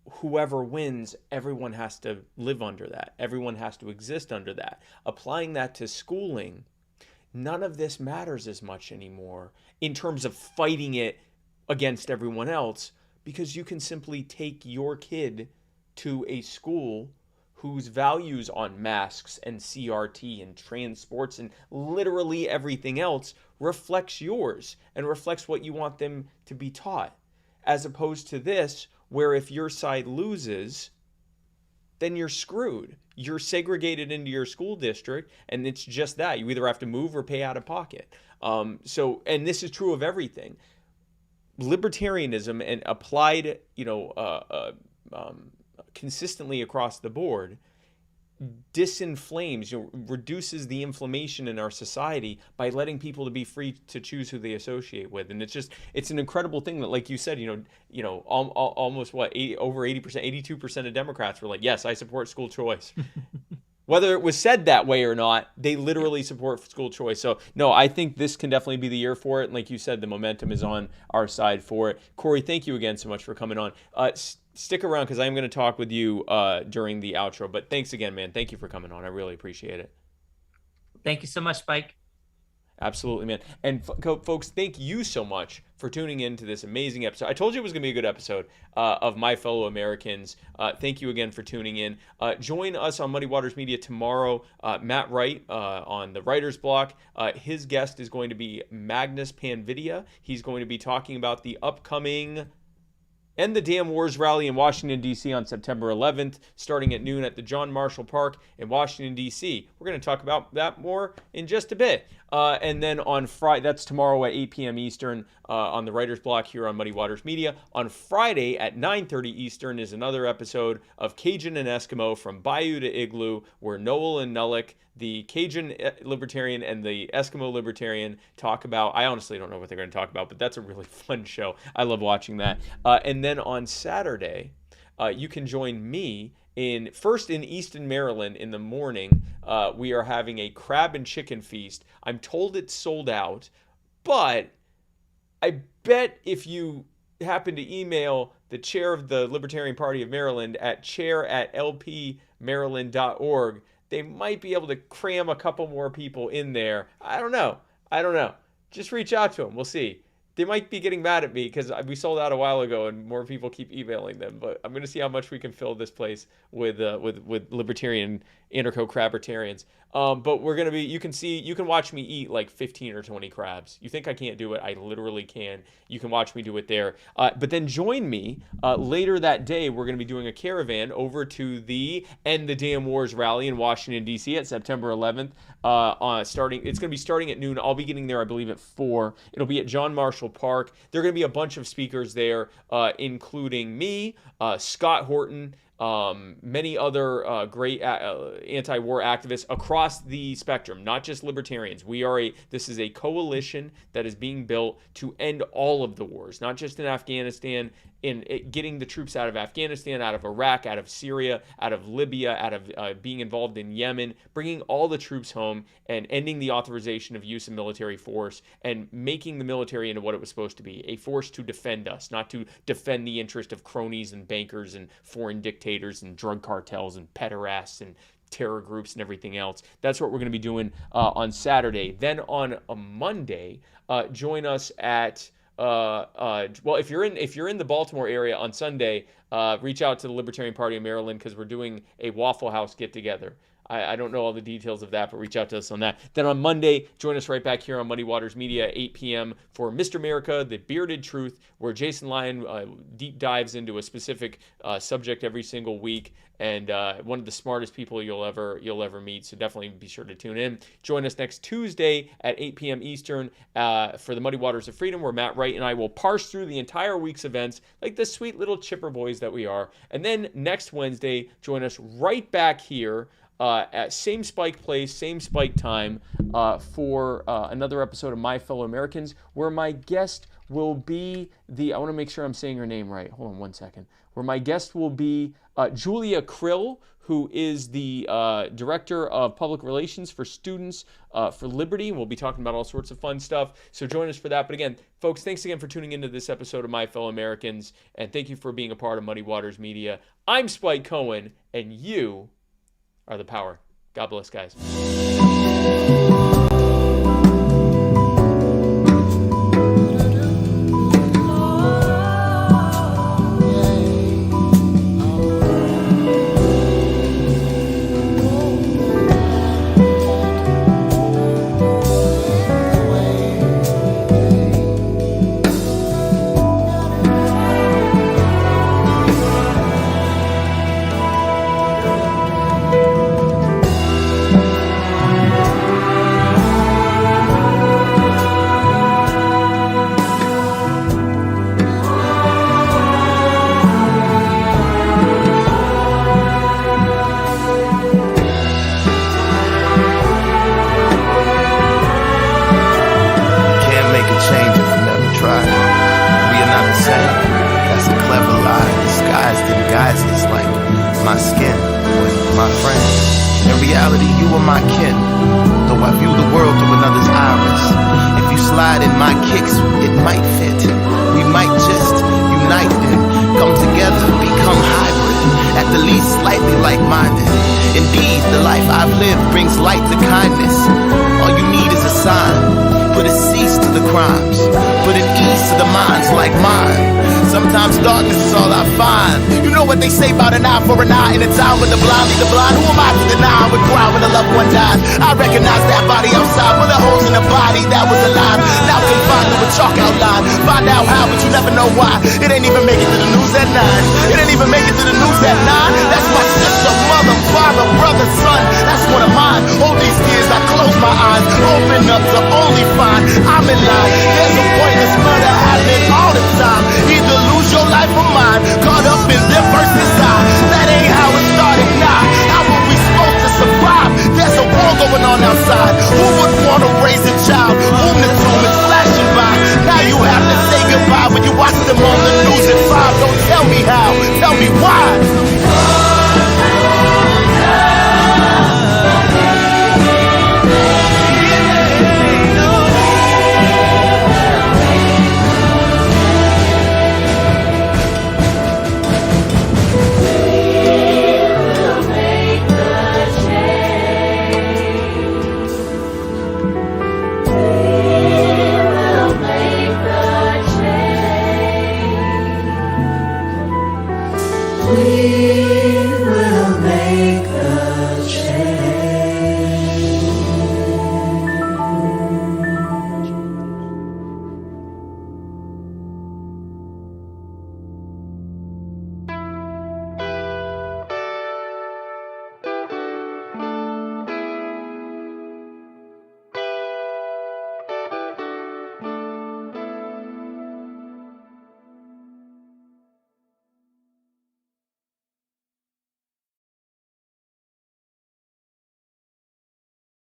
whoever wins, everyone has to live under that. Everyone has to exist under that. Applying that to schooling, none of this matters as much anymore in terms of fighting it against everyone else, because you can simply take your kid to a school whose values on masks and CRT and transports and literally everything else reflects yours and reflects what you want them to be taught, as opposed to this, where if your side loses, then you're screwed. You're segregated into your school district, and it's just that. You either have to move or pay out of pocket. And this is true of everything. Libertarianism and applied, you know, consistently across the board, disinflames, you know, reduces the inflammation in our society by letting people to be free to choose who they associate with. And it's an incredible thing that, like you said, almost over 80%, 82% of Democrats were like, yes, I support school choice. Whether it was said that way or not, they literally support school choice. So, no, I think this can definitely be the year for it. And like you said, the momentum is on our side for it. Corey, thank you again so much for coming on. Stick around because I'm going to talk with you during the outro. But thanks again, man. Thank you for coming on. I really appreciate it. Thank you so much, Spike. Absolutely, man. And folks, thank you so much for tuning in to this amazing episode. I told you it was going to be a good episode of My Fellow Americans. Thank you again for tuning in. Join us on Muddy Waters Media tomorrow. Matt Wright on the Writer's Block. His guest is going to be Magnus Panvidia. He's going to be talking about the upcoming End the Damn Wars rally in Washington, D.C. on September 11th, starting at noon at the John Marshall Park in Washington, D.C. We're going to talk about that more in just a bit. And then on Friday, that's tomorrow at 8 p.m. Eastern on the Writer's Block here on Muddy Waters Media. On Friday at 9:30 Eastern is another episode of Cajun and Eskimo from Bayou to Igloo, where Noel and Nullick, the Cajun libertarian and the Eskimo libertarian, talk about, I honestly don't know what they're going to talk about, but that's a really fun show. I love watching that. And then on Saturday, you can join me in Easton, Maryland in the morning. We are having a crab and chicken feast. I'm told it's sold out, But I bet if you happen to email the chair of the Libertarian Party of Maryland at chair@lpmaryland.org, they might be able to cram a couple more people in there. I don't know. Just reach out to them. We'll see. They might be getting mad at me because we sold out a while ago and more people keep emailing them. But I'm going to see how much we can fill this place with libertarian anarcho-crabbertarians. But we're going to be, you can watch me eat like 15 or 20 crabs. You think I can't do it? I literally can. You can watch me do it there. But then join me later that day. We're going to be doing a caravan over to the End the Damn Wars rally in Washington, D.C. at September 11th. It's going to be starting at noon. I'll be getting there, I believe, at 4. It'll be at John Marshall Park. There are going to be a bunch of speakers there, including me, Scott Horton, many other great anti-war activists across the spectrum, not just libertarians. This is a coalition that is being built to end all of the wars, not just in Afghanistan, in getting the troops out of Afghanistan, out of Iraq, out of Syria, out of Libya, out of being involved in Yemen, bringing all the troops home and ending the authorization of use of military force and making the military into what it was supposed to be, a force to defend us, not to defend the interest of cronies and bankers and foreign dictators and drug cartels and pederasts and terror groups and everything else. That's what we're going to be doing on Saturday. Then on a Monday, join us at if you're in the Baltimore area on Sunday, reach out to the Libertarian Party of Maryland because we're doing a Waffle House get together. I don't know all the details of that, but reach out to us on that. Then on Monday, join us right back here on Muddy Waters Media at 8 p.m. for Mr. America, The Bearded Truth, where Jason Lyon deep dives into a specific subject every single week, and one of the smartest people you'll ever meet. So definitely be sure to tune in. Join us next Tuesday at 8 p.m. Eastern for the Muddy Waters of Freedom, where Matt Wright and I will parse through the entire week's events like the sweet little chipper boys that we are. And then next Wednesday, join us right back here at same Spike place, same Spike time for another episode of My Fellow Americans, where my guest will be I want to make sure I'm saying her name right. Hold on one second. Where my guest will be Julia Krill, who is the Director of Public Relations for Students for Liberty. We'll be talking about all sorts of fun stuff, so join us for that. But again, folks, thanks again for tuning into this episode of My Fellow Americans, and thank you for being a part of Muddy Waters Media. I'm Spike Cohen, and you are the power. God bless, guys. They say about an eye for an eye in a time when the blind lead the blind. Who am I to deny? I would cry when a loved one died. I recognize that body outside with the holes in the body that was alive. Now confined to a chalk outline. Find out how, but you never know why. It ain't even make it to the news at 9. It ain't even make it to the news at 9. That's my sister, mother, father, brother, son. That's one of mine. All these years I close my eyes, open up to only find I'm in line. There's a pointless murder happening all the time. Either lose your life or mine. Caught up in them versus I. That ain't how it started, nah. How were we supposed to survive? There's a war going on outside. Who would want to raise a child? Whom the tomb is flashing by. Now you have to say goodbye when you watch them on the news at 5. Don't tell me how, tell me why. We will make a change.